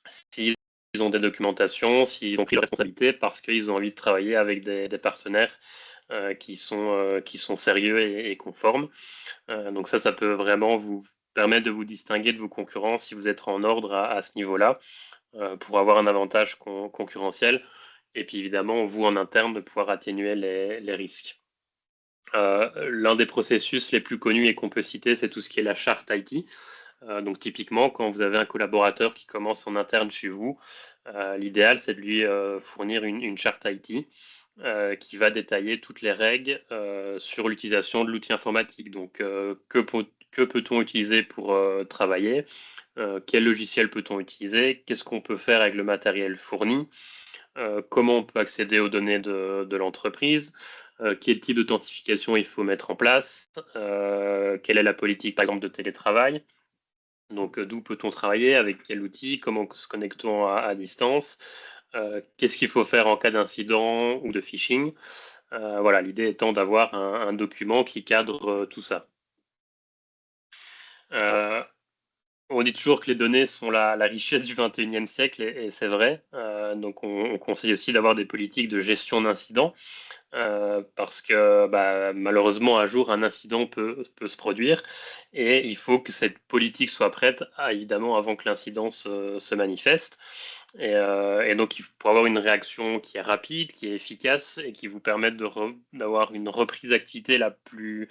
B: s'ils ont des documentations, s'ils ont pris leurs responsabilités parce qu'ils ont envie de travailler avec des partenaires qui sont sérieux et conformes. Donc ça peut vraiment vous permettre de vous distinguer de vos concurrents si vous êtes en ordre à ce niveau-là pour avoir un avantage concurrentiel. Et puis évidemment, vous en interne, de pouvoir atténuer les risques. L'un des processus les plus connus et qu'on peut citer, c'est tout ce qui est la charte IT. Donc typiquement, quand vous avez un collaborateur qui commence en interne chez vous, l'idéal, c'est de lui fournir une charte IT qui va détailler toutes les règles sur l'utilisation de l'outil informatique. Donc, que peut-on utiliser pour travailler? Quel logiciel peut-on utiliser? Qu'est-ce qu'on peut faire avec le matériel fourni? Comment on peut accéder aux données de l'entreprise? Quel type d'authentification il faut mettre en place? Quelle est la politique, par exemple, de télétravail? Donc, d'où peut-on travailler? Avec quel outil? Comment se connectons à distance? Qu'est-ce qu'il faut faire en cas d'incident ou de phishing? Voilà, l'idée étant d'avoir un document qui cadre tout ça. On dit toujours que les données sont la richesse du 21e siècle, et c'est vrai. Donc, on conseille aussi d'avoir des politiques de gestion d'incidents, parce que malheureusement, un jour, un incident peut se produire, et il faut que cette politique soit prête, évidemment, avant que l'incident se manifeste. Et donc, pour avoir une réaction qui est rapide, qui est efficace, et qui vous permette d'avoir une reprise d'activité la plus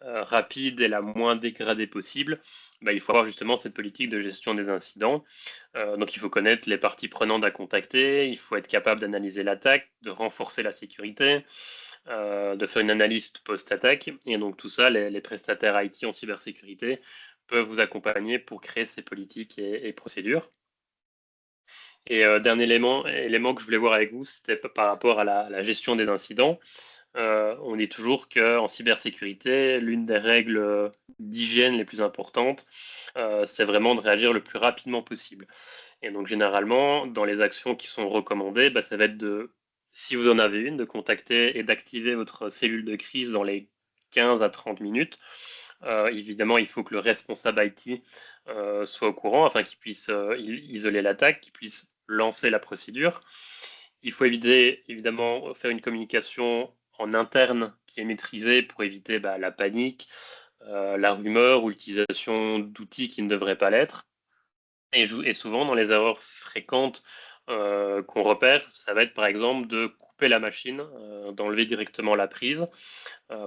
B: rapide et la moins dégradée possible, il faut avoir justement cette politique de gestion des incidents. Donc il faut connaître les parties prenantes à contacter, il faut être capable d'analyser l'attaque, de renforcer la sécurité, de faire une analyse post-attaque. Et donc tout ça, les prestataires IT en cybersécurité peuvent vous accompagner pour créer ces politiques et procédures. Et dernier élément que je voulais voir avec vous, c'était par rapport à la gestion des incidents. On dit toujours qu'en cybersécurité, l'une des règles d'hygiène les plus importantes, c'est vraiment de réagir le plus rapidement possible. Et donc généralement, dans les actions qui sont recommandées, ça va être si vous en avez une, de contacter et d'activer votre cellule de crise dans les 15 à 30 minutes. Évidemment, il faut que le responsable IT soit au courant afin qu'il puisse isoler l'attaque, qu'il puisse lancer la procédure. Il faut évidemment faire une communication en interne qui est maîtrisée pour éviter la panique, la rumeur ou l'utilisation d'outils qui ne devraient pas l'être. Et souvent, dans les erreurs fréquentes qu'on repère, ça va être par exemple de couper la machine, d'enlever directement la prise,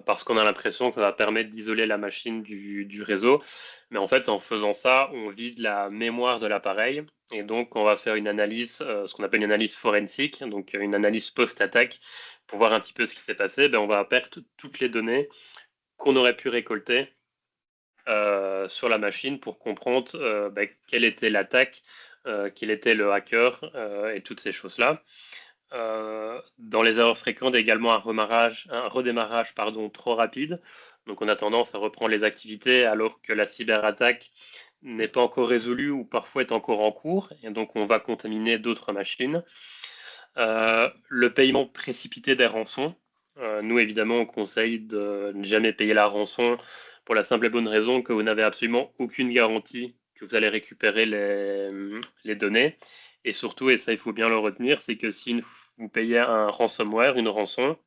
B: parce qu'on a l'impression que ça va permettre d'isoler la machine du réseau. Mais en fait, en faisant ça, on vide la mémoire de l'appareil. Et donc, on va faire une analyse, ce qu'on appelle une analyse forensique, donc une analyse post-attaque, pour voir un petit peu ce qui s'est passé. On va perdre toutes les données qu'on aurait pu récolter sur la machine pour comprendre quelle était l'attaque, quel était le hacker et toutes ces choses-là. Dans les erreurs fréquentes, également un redémarrage trop rapide. Donc on a tendance à reprendre les activités alors que la cyberattaque n'est pas encore résolue ou parfois est encore en cours, et donc on va contaminer d'autres machines. Le paiement précipité des rançons. Nous, évidemment, on conseille de ne jamais payer la rançon pour la simple et bonne raison que vous n'avez absolument aucune garantie que vous allez récupérer les données. Et surtout, et ça il faut bien le retenir, c'est que si vous payez un ransomware, une rançon,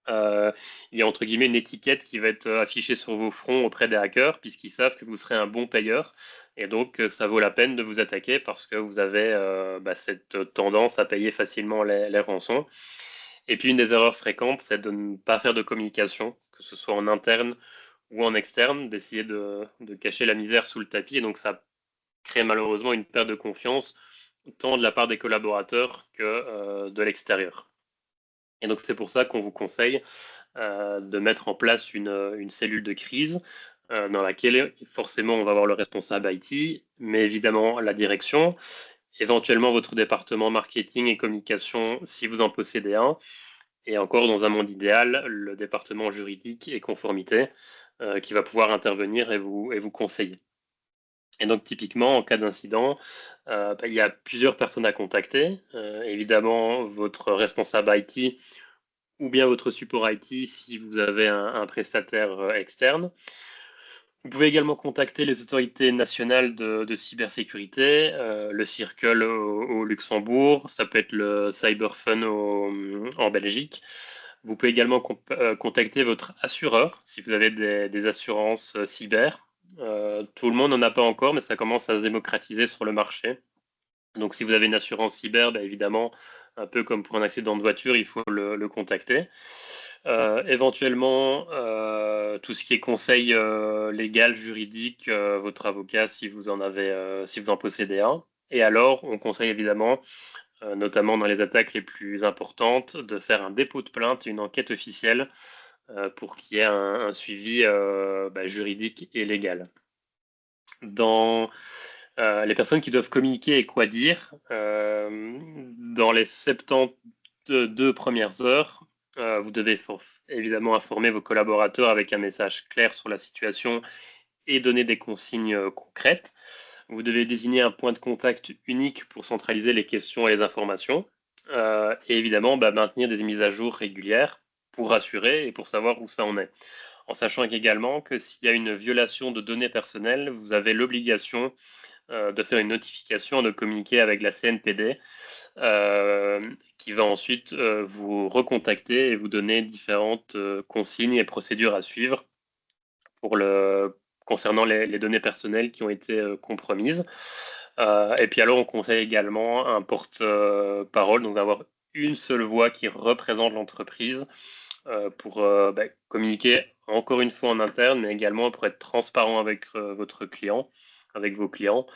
B: il y a entre guillemets une étiquette qui va être affichée sur vos fronts auprès des hackers, puisqu'ils savent que vous serez un bon payeur. Et donc, ça vaut la peine de vous attaquer parce que vous avez cette tendance à payer facilement les rançons. Et puis, une des erreurs fréquentes, c'est de ne pas faire de communication, que ce soit en interne ou en externe, d'essayer de cacher la misère sous le tapis. Et donc, ça crée malheureusement une perte de confiance, tant de la part des collaborateurs que de l'extérieur. Et donc, c'est pour ça qu'on vous conseille de mettre en place une cellule de crise dans laquelle forcément on va avoir le responsable IT, mais évidemment la direction, éventuellement votre département marketing et communication si vous en possédez un, et encore dans un monde idéal, le département juridique et conformité qui va pouvoir intervenir et vous conseiller. Et donc typiquement, en cas d'incident, il y a plusieurs personnes à contacter. Évidemment, votre responsable IT ou bien votre support IT si vous avez un prestataire externe. Vous pouvez également contacter les autorités nationales de cybersécurité, le Circle au Luxembourg, ça peut être le Cyberfun en Belgique. Vous pouvez également contacter votre assureur si vous avez des assurances cyber. Tout le monde n'en a pas encore, mais ça commence à se démocratiser sur le marché. Donc si vous avez une assurance cyber, évidemment, un peu comme pour un accident de voiture, il faut le contacter. Éventuellement, tout ce qui est conseil légal, juridique, votre avocat si vous en possédez un. Et alors, on conseille évidemment, notamment dans les attaques les plus importantes, de faire un dépôt de plainte, une enquête officielle pour qu'il y ait un suivi juridique et légal. Dans les personnes qui doivent communiquer et quoi dire, dans les 72 premières heures, vous devez évidemment informer vos collaborateurs avec un message clair sur la situation et donner des consignes concrètes. Vous devez désigner un point de contact unique pour centraliser les questions et les informations. Et évidemment, maintenir des mises à jour régulières pour rassurer et pour savoir où ça en est. En sachant également que s'il y a une violation de données personnelles, vous avez l'obligation de faire une notification, de communiquer avec la CNPD, qui va ensuite vous recontacter et vous donner différentes consignes et procédures à suivre concernant les données personnelles qui ont été compromises. Et puis alors, on conseille également un porte-parole, donc d'avoir une seule voix qui représente l'entreprise pour communiquer encore une fois en interne, mais également pour être transparent avec votre client, avec vos clients.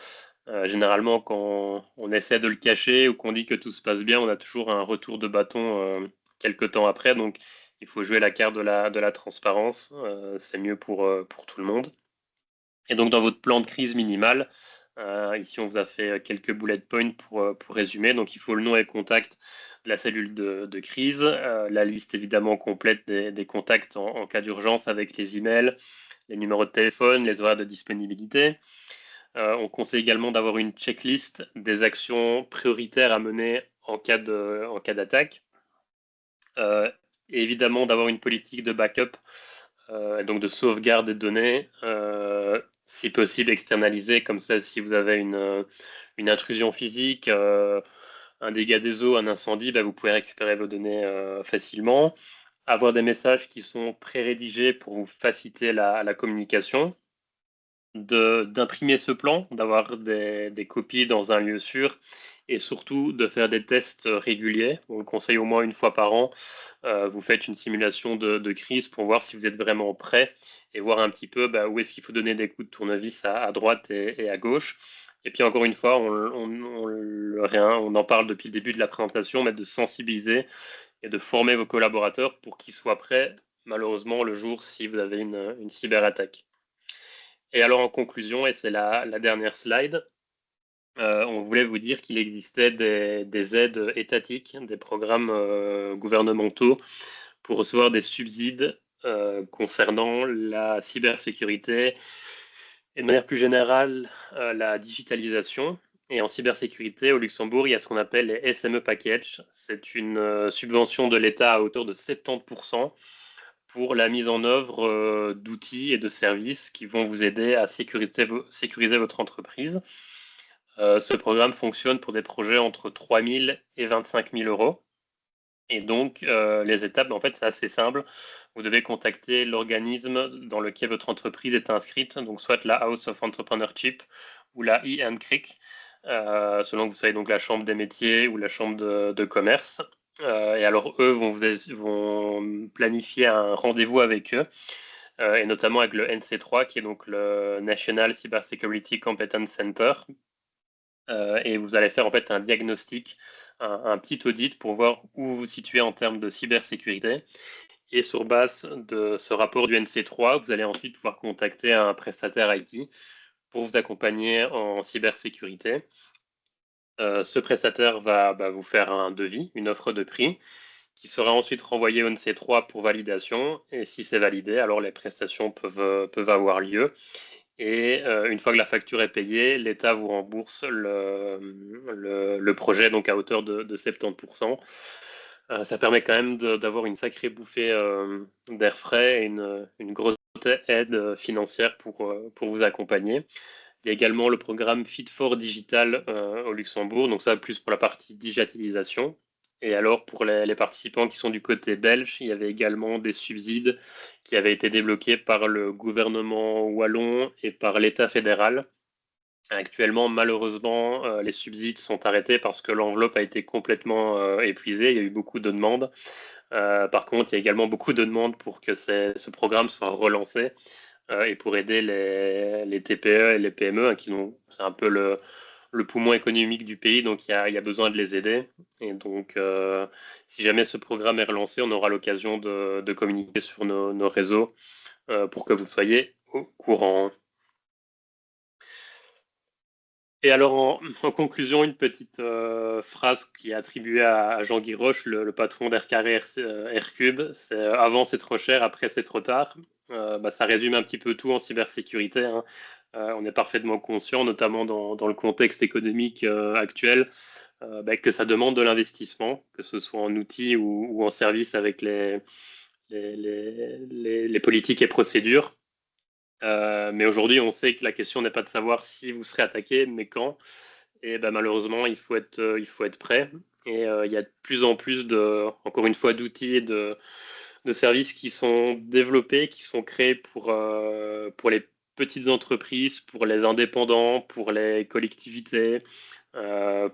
B: Généralement, quand on essaie de le cacher ou qu'on dit que tout se passe bien, on a toujours un retour de bâton quelques temps après. Donc, il faut jouer la carte de la transparence. C'est mieux pour tout le monde. Et donc, dans votre plan de crise minimal, ici, on vous a fait quelques bullet points pour résumer. Donc, il faut le nom et contact de la cellule de crise, la liste évidemment complète des contacts en cas d'urgence avec les emails, les numéros de téléphone, les horaires de disponibilité. On conseille également d'avoir une checklist des actions prioritaires à mener en cas d'attaque. Et évidemment d'avoir une politique de backup, donc de sauvegarde des données, si possible externalisée, comme ça si vous avez une intrusion physique, un dégât des eaux, un incendie, vous pouvez récupérer vos données facilement. Avoir des messages qui sont pré-rédigés pour vous faciliter la communication. D'imprimer ce plan, d'avoir des copies dans un lieu sûr et surtout de faire des tests réguliers. On le conseille au moins une fois par an. Vous faites une simulation de crise pour voir si vous êtes vraiment prêt et voir un petit peu où est-ce qu'il faut donner des coups de tournevis à droite et à gauche. Et puis encore une fois, on en parle depuis le début de la présentation, mais de sensibiliser et de former vos collaborateurs pour qu'ils soient prêts, malheureusement, le jour si vous avez une cyberattaque. Et alors en conclusion, et c'est la dernière slide, on voulait vous dire qu'il existait des aides étatiques, des programmes gouvernementaux pour recevoir des subsides concernant la cybersécurité et de manière plus générale la digitalisation. Et en cybersécurité, au Luxembourg, il y a ce qu'on appelle les SME Package. C'est une subvention de l'État à hauteur de 70% pour la mise en œuvre d'outils et de services qui vont vous aider à sécuriser votre entreprise. Ce programme fonctionne pour des projets entre 3 000 et 25 000 euros. Et donc, les étapes, en fait, c'est assez simple. Vous devez contacter l'organisme dans lequel votre entreprise est inscrite, donc soit la House of Entrepreneurship ou la INCRIC, selon que vous soyez donc la Chambre des métiers ou la Chambre de commerce. Et alors, eux vont planifier un rendez-vous avec eux, et notamment avec le NC3, qui est donc le National Cybersecurity Competence Center. Et vous allez faire en fait un diagnostic, un petit audit pour voir où vous vous situez en termes de cybersécurité. Et sur base de ce rapport du NC3, vous allez ensuite pouvoir contacter un prestataire IT pour vous accompagner en cybersécurité. Ce prestataire va vous faire un devis, une offre de prix, qui sera ensuite renvoyé au NC3 pour validation. Et si c'est validé, alors les prestations peuvent avoir lieu. Et une fois que la facture est payée, l'État vous rembourse le projet donc à hauteur de 70%. Ça permet quand même d'avoir une sacrée bouffée d'air frais et une grosse aide financière pour vous accompagner. Il y a également le programme Fit for Digital au Luxembourg, donc ça plus pour la partie digitalisation. Et alors pour les participants qui sont du côté belge, il y avait également des subsides qui avaient été débloqués par le gouvernement wallon et par l'État fédéral. Actuellement, malheureusement, les subsides sont arrêtés parce que l'enveloppe a été complètement épuisée. Il y a eu beaucoup de demandes. Par contre, il y a également beaucoup de demandes pour que ce programme soit relancé et pour aider les TPE et les PME, c'est un peu le poumon économique du pays, donc il y a besoin de les aider. Et donc, si jamais ce programme est relancé, on aura l'occasion de communiquer sur nos réseaux pour que vous soyez au courant. Et alors, en conclusion, une petite phrase qui est attribuée à Jean-Guy Roche, le patron d'Air Carré Aircube. C'est avant c'est trop cher, après c'est trop tard. Ça résume un petit peu tout en cybersécurité, hein. On est parfaitement conscient, notamment dans le contexte économique actuel, que ça demande de l'investissement, que ce soit en outils ou en services avec les politiques et procédures. Mais aujourd'hui, on sait que la question n'est pas de savoir si vous serez attaqué, mais quand. Et malheureusement, il faut être prêt. Et il y a de plus en plus encore une fois, d'outils et de services qui sont développés, qui sont créés pour les petites entreprises, pour les indépendants, pour les collectivités,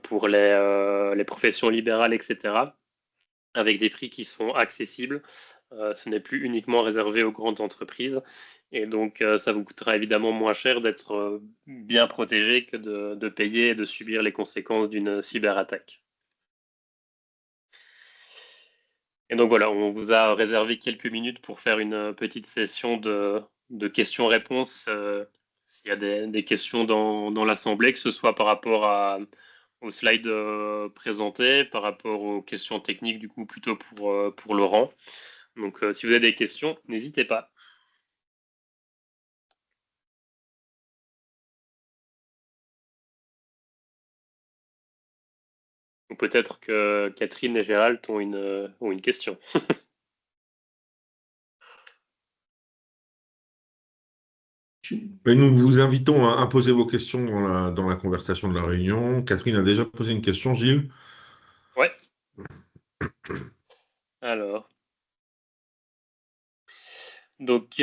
B: pour les professions libérales, etc., avec des prix qui sont accessibles. Ce n'est plus uniquement réservé aux grandes entreprises. Et donc, ça vous coûtera évidemment moins cher d'être bien protégé que de payer et de subir les conséquences d'une cyberattaque. Et donc voilà, on vous a réservé quelques minutes pour faire une petite session de questions-réponses. S'il y a des questions dans l'assemblée, que ce soit par rapport aux slides présentés, par rapport aux questions techniques, du coup, plutôt pour Laurent. Donc, si vous avez des questions, n'hésitez pas. Ou peut-être que Catherine et Gérald ont une question.
A: Mais nous vous invitons à poser vos questions dans la conversation de la réunion. Catherine a déjà posé une question, Gilles.
B: Ouais. Alors. Donc,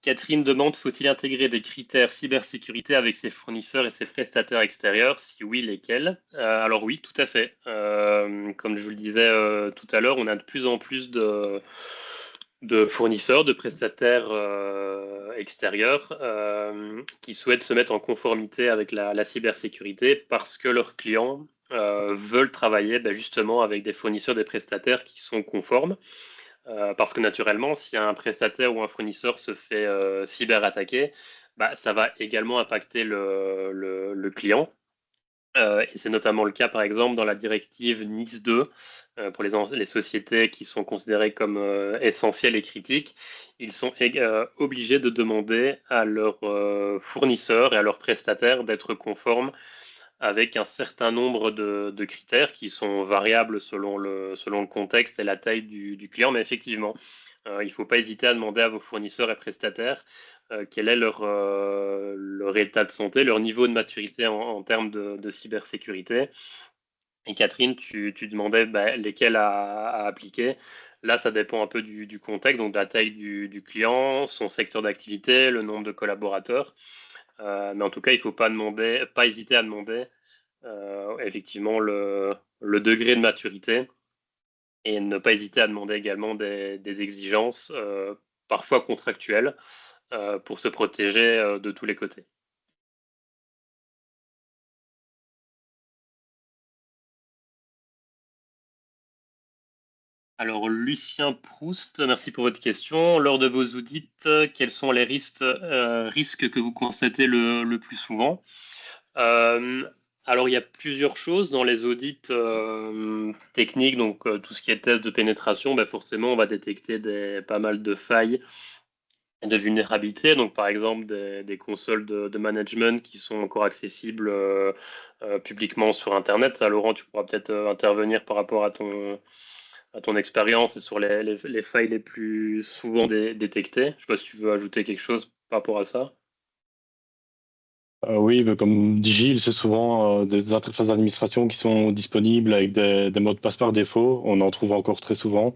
B: Catherine demande, faut-il intégrer des critères cybersécurité avec ses fournisseurs et ses prestataires extérieurs? Si oui, lesquels? Alors oui, tout à fait. Comme je vous le disais tout à l'heure, on a de plus en plus de fournisseurs, de prestataires extérieurs qui souhaitent se mettre en conformité avec la cybersécurité parce que leurs clients veulent travailler justement avec des fournisseurs, des prestataires qui sont conformes. Parce que naturellement, si un prestataire ou un fournisseur se fait cyberattaquer, ça va également impacter le client. Et c'est notamment le cas, par exemple, dans la directive NIS 2, pour les sociétés qui sont considérées comme essentielles et critiques. Ils sont obligés de demander à leurs fournisseurs et à leurs prestataires d'être conformes avec un certain nombre de critères qui sont variables selon le contexte et la taille du client. Mais effectivement, il ne faut pas hésiter à demander à vos fournisseurs et prestataires quel est leur état de santé, leur niveau de maturité en termes de cybersécurité. Et Catherine, tu demandais lesquels à appliquer. Là, ça dépend un peu du contexte, donc de la taille du client, son secteur d'activité, le nombre de collaborateurs. Mais en tout cas, il ne faut pas hésiter à demander effectivement le degré de maturité et ne pas hésiter à demander également des exigences, parfois contractuelles, pour se protéger de tous les côtés. Alors, Lucien Proust, merci pour votre question. Lors de vos audits, quels sont les risques que vous constatez le plus souvent? Alors, il y a plusieurs choses dans les audits techniques, donc tout ce qui est test de pénétration, forcément, on va détecter pas mal de failles de vulnérabilité. Donc, par exemple, des consoles de management qui sont encore accessibles publiquement sur Internet. Ça, Laurent, tu pourras peut-être intervenir par rapport à ton expérience et sur les failles les plus souvent détectées. Je ne sais pas si tu veux ajouter quelque chose par rapport à ça.
C: Oui, comme dit Gilles, c'est souvent des interfaces d'administration qui sont disponibles avec des mots de passe par défaut. On en trouve encore très souvent.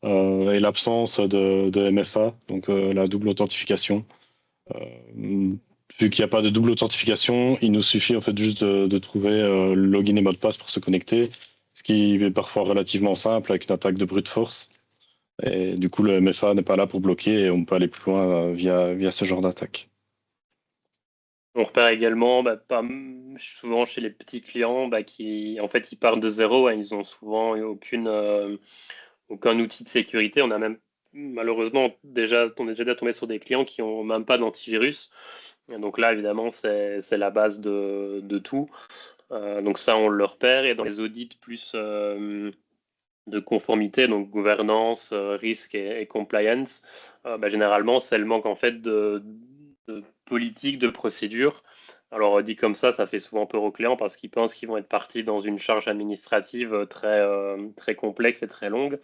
C: Et l'absence de MFA, donc la double authentification. Vu qu'il n'y a pas de double authentification, il nous suffit en fait juste de trouver le login et mot de passe pour se connecter, ce qui est parfois relativement simple avec une attaque de brute force. Et du coup, le MFA n'est pas là pour bloquer et on peut aller plus loin via ce genre d'attaque.
B: On repère également pas souvent chez les petits clients qui en fait ils partent de zéro, hein, ils ont souvent aucun outil de sécurité. On a même malheureusement on est déjà tombé sur des clients qui ont même pas d'antivirus. Et donc là évidemment c'est la base de tout. Donc ça on le repère et dans les audits plus de conformité, donc gouvernance, risque et compliance, généralement c'est le manque en fait de politique, de procédure. Alors dit comme ça fait souvent peur aux clients parce qu'ils pensent qu'ils vont être partis dans une charge administrative très complexe et très longue.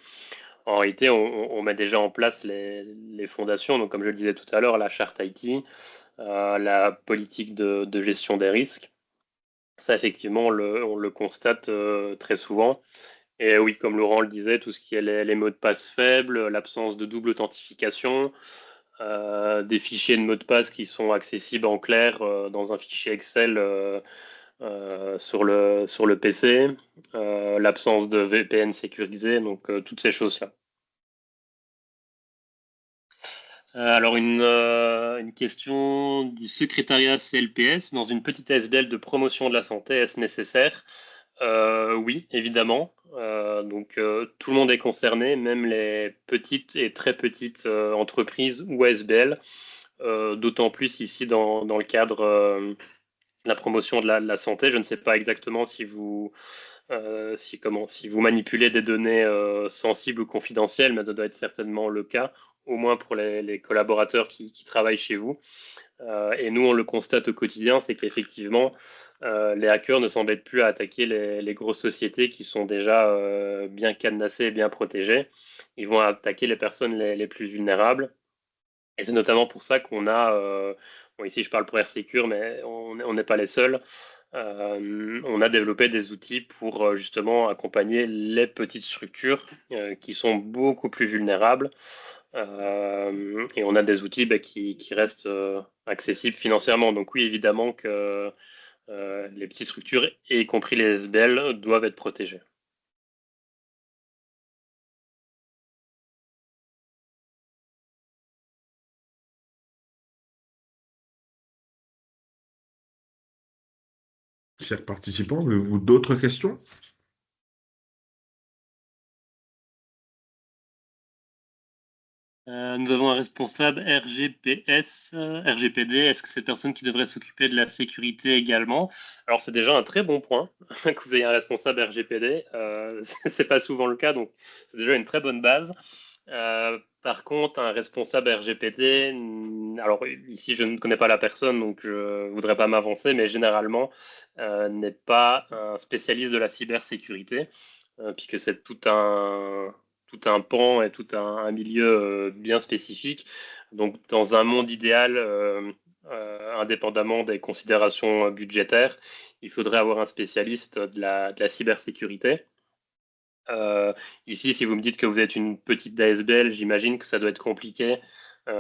B: En réalité, on met déjà en place les fondations, donc comme je le disais tout à l'heure, la charte IT, la politique de gestion des risques. Ça, effectivement, on le constate très souvent. Et oui, comme Laurent le disait, tout ce qui est les mots de passe faibles, l'absence de double authentification, des fichiers de mots de passe qui sont accessibles en clair dans un fichier Excel sur le PC, l'absence de VPN sécurisé, donc toutes ces choses-là. Alors, une question du secrétariat CLPS. Dans une petite SBL de promotion de la santé, est-ce nécessaire? Oui, évidemment. Donc, tout le monde est concerné, même les petites et très petites entreprises ou SBL. D'autant plus ici dans le cadre de la promotion de la santé. Je ne sais pas exactement si vous manipulez des données sensibles ou confidentielles, mais ça doit être certainement le cas, au moins pour les collaborateurs qui travaillent chez vous. Et nous, on le constate au quotidien, c'est qu'effectivement, les hackers ne s'embêtent plus à attaquer les grosses sociétés qui sont déjà bien cadenassées et bien protégées. Ils vont attaquer les personnes les plus vulnérables. Et c'est notamment pour ça qu'on a, bon, ici je parle pour AirSecure, mais on n'est pas les seuls. On a développé des outils pour justement accompagner les petites structures qui sont beaucoup plus vulnérables. Et on a des outils qui restent accessibles financièrement. Donc oui, évidemment que les petites structures, y compris les SBL, doivent être protégées.
A: Chers participants, avez-vous d'autres questions?
B: Nous avons un responsable RGPS, RGPD. Est-ce que c'est personne qui devrait s'occuper de la sécurité également? Alors, c'est déjà un très bon point que vous ayez un responsable RGPD. C'est pas souvent le cas, donc c'est déjà une très bonne base. Par contre, un responsable RGPD, alors ici je ne connais pas la personne, donc je ne voudrais pas m'avancer, mais généralement n'est pas un spécialiste de la cybersécurité, puisque c'est tout un pan et tout un milieu bien spécifique. Donc, dans un monde idéal, indépendamment des considérations budgétaires, il faudrait avoir un spécialiste de la cybersécurité. Ici, si vous me dites que vous êtes une petite ASBL, j'imagine que ça doit être compliqué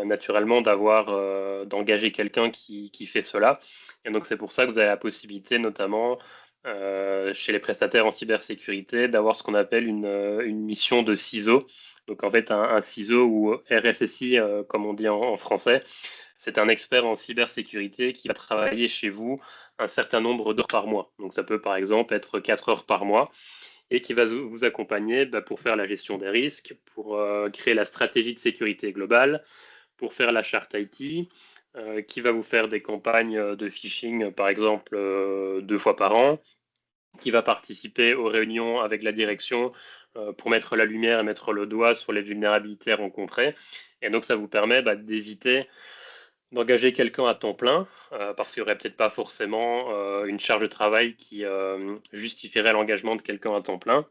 B: naturellement d'engager quelqu'un qui fait cela. Et donc, c'est pour ça que vous avez la possibilité, notamment chez les prestataires en cybersécurité, d'avoir ce qu'on appelle une mission de CISO. Donc, en fait, un CISO ou RSSI, comme on dit en français, c'est un expert en cybersécurité qui va travailler chez vous un certain nombre d'heures par mois. Donc, ça peut par exemple être 4 heures par mois et qui va vous accompagner pour faire la gestion des risques, pour créer la stratégie de sécurité globale, pour faire la charte IT, qui va vous faire des campagnes de phishing, par exemple, 2 fois par an, qui va participer aux réunions avec la direction pour mettre la lumière et mettre le doigt sur les vulnérabilités rencontrées. Et donc, ça vous permet d'éviter d'engager quelqu'un à temps plein, parce qu'il n'y aurait peut-être pas forcément une charge de travail qui justifierait l'engagement de quelqu'un à temps plein.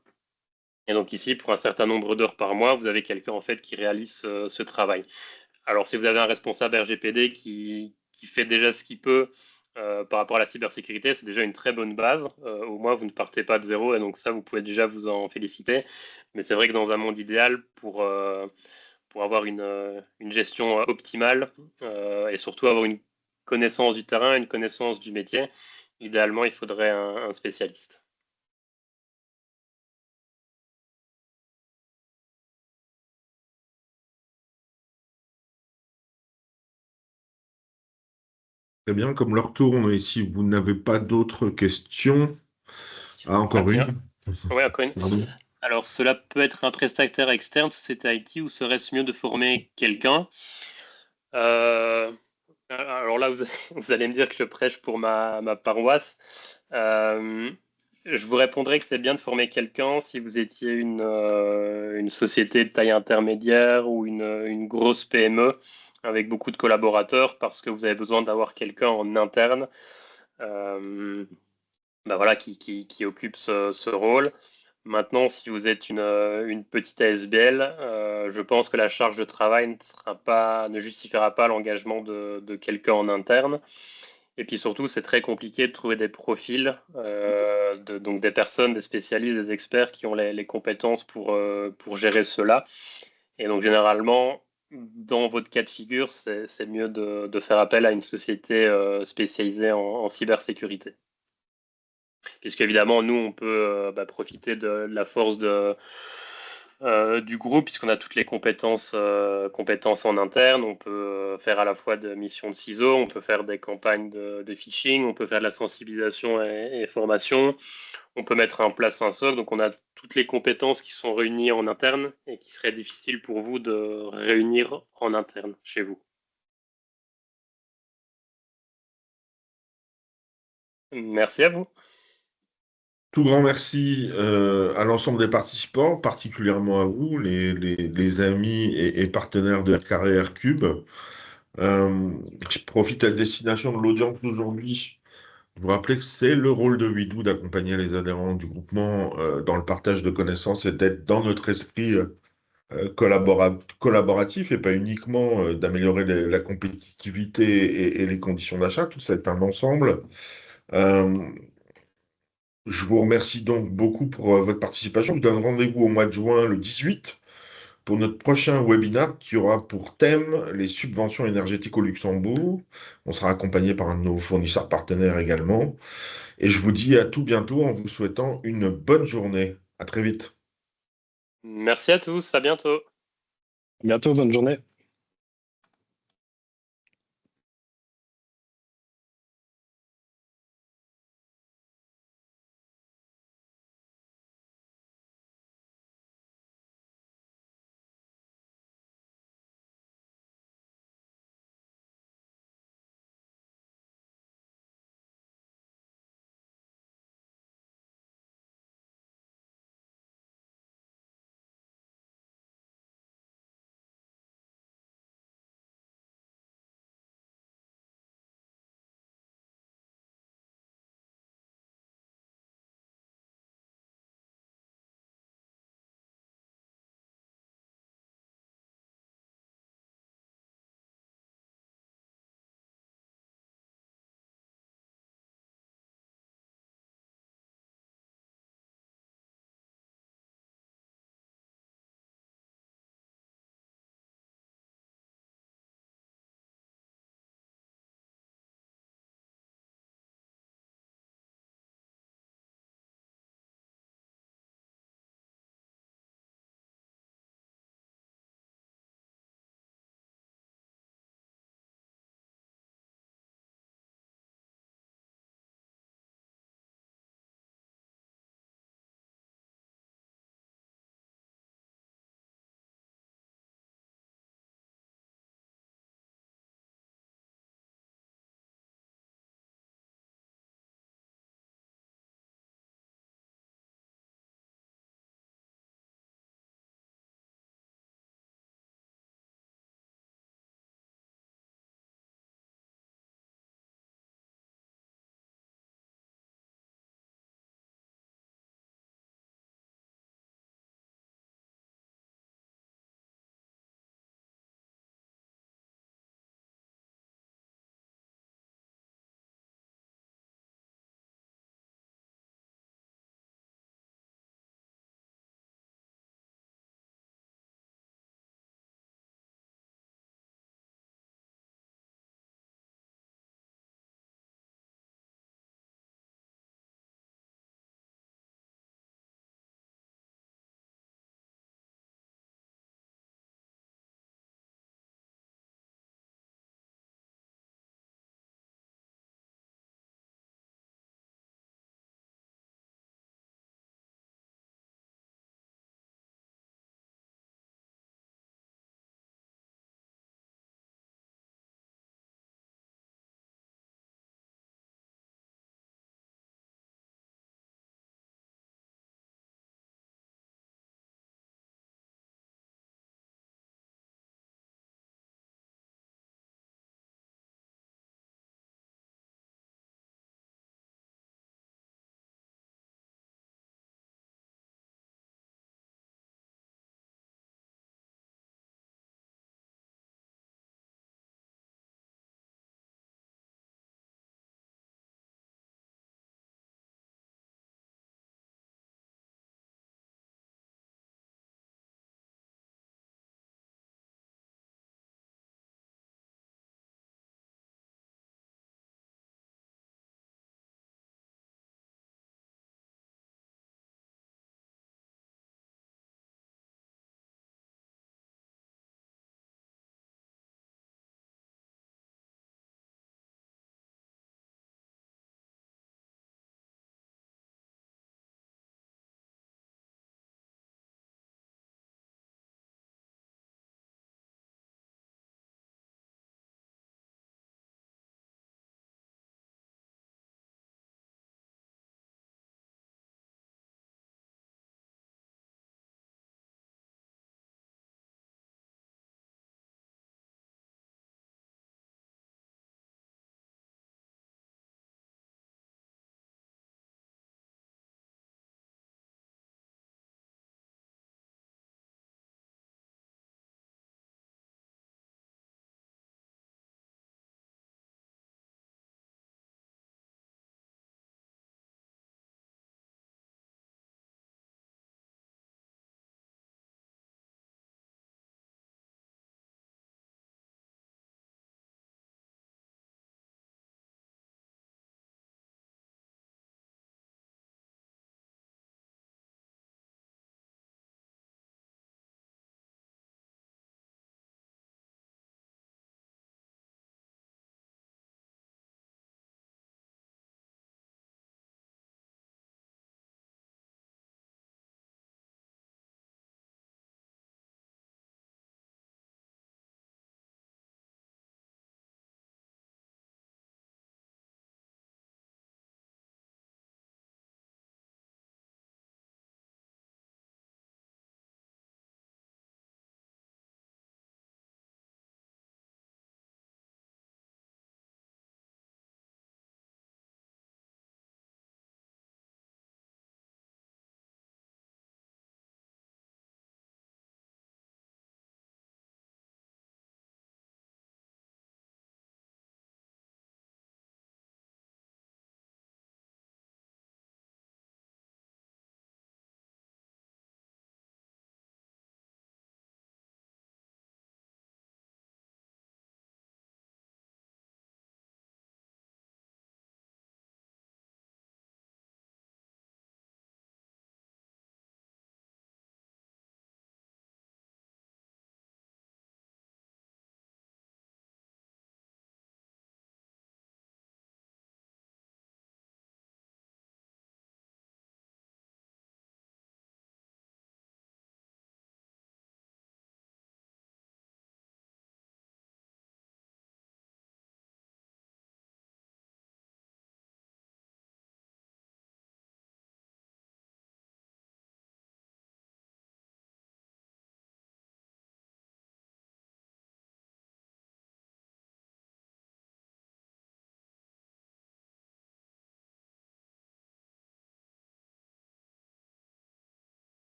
B: Et donc ici, pour un certain nombre d'heures par mois, vous avez quelqu'un en fait qui réalise ce travail. Alors si vous avez un responsable RGPD qui fait déjà ce qu'il peut par rapport à la cybersécurité, c'est déjà une très bonne base. Au moins, vous ne partez pas de zéro et donc ça, vous pouvez déjà vous en féliciter. Mais c'est vrai que dans un monde idéal, pour avoir une gestion optimale et surtout avoir une connaissance du terrain, une connaissance du métier, idéalement, il faudrait un spécialiste.
A: Très bien, comme leur tourne, et si vous n'avez pas d'autres questions. Ah, encore une.
B: Oui, encore une.
A: Pardon.
B: Alors, cela peut être un prestataire externe, société IT, ou serait-ce mieux de former quelqu'un? Alors là, vous allez me dire que je prêche pour ma paroisse. Euh, je vous répondrai que c'est bien de former quelqu'un si vous étiez une société de taille intermédiaire ou une grosse PME avec beaucoup de collaborateurs parce que vous avez besoin d'avoir quelqu'un en interne voilà, qui occupe ce rôle. Maintenant, si vous êtes une petite ASBL, je pense que la charge de travail ne justifiera pas l'engagement de quelqu'un en interne. Et puis surtout, c'est très compliqué de trouver des profils, donc des personnes, des spécialistes, des experts qui ont les compétences pour gérer cela. Et donc généralement, dans votre cas de figure, c'est mieux de faire appel à une société spécialisée en cybersécurité. Puisqu'évidemment, nous, on peut profiter de la force du groupe, puisqu'on a toutes les compétences en interne. On peut faire à la fois de missions de ciseaux, on peut faire des campagnes de phishing, on peut faire de la sensibilisation et formation, on peut mettre en place un SOC. Donc, on a toutes les compétences qui sont réunies en interne et qui seraient difficiles pour vous de réunir en interne chez vous. Merci à vous.
A: Tout grand merci à l'ensemble des participants, particulièrement à vous, les amis et partenaires de R Carré R Cube. Euh, je profite à destination de l'audience d'aujourd'hui. Je vous rappelez que c'est le rôle de Widoo d'accompagner les adhérents du groupement dans le partage de connaissances et d'être dans notre esprit collaboratif et pas uniquement d'améliorer la compétitivité et les conditions d'achat. Tout ça est un ensemble. Euh, je vous remercie donc beaucoup pour votre participation. Je donne rendez-vous au mois de juin, le 18, pour notre prochain webinaire qui aura pour thème les subventions énergétiques au Luxembourg. On sera accompagné par un de nos fournisseurs partenaires également. Et je vous dis à tout bientôt en vous souhaitant une bonne journée. À très vite.
B: Merci à tous, à bientôt.
C: À bientôt, bonne journée.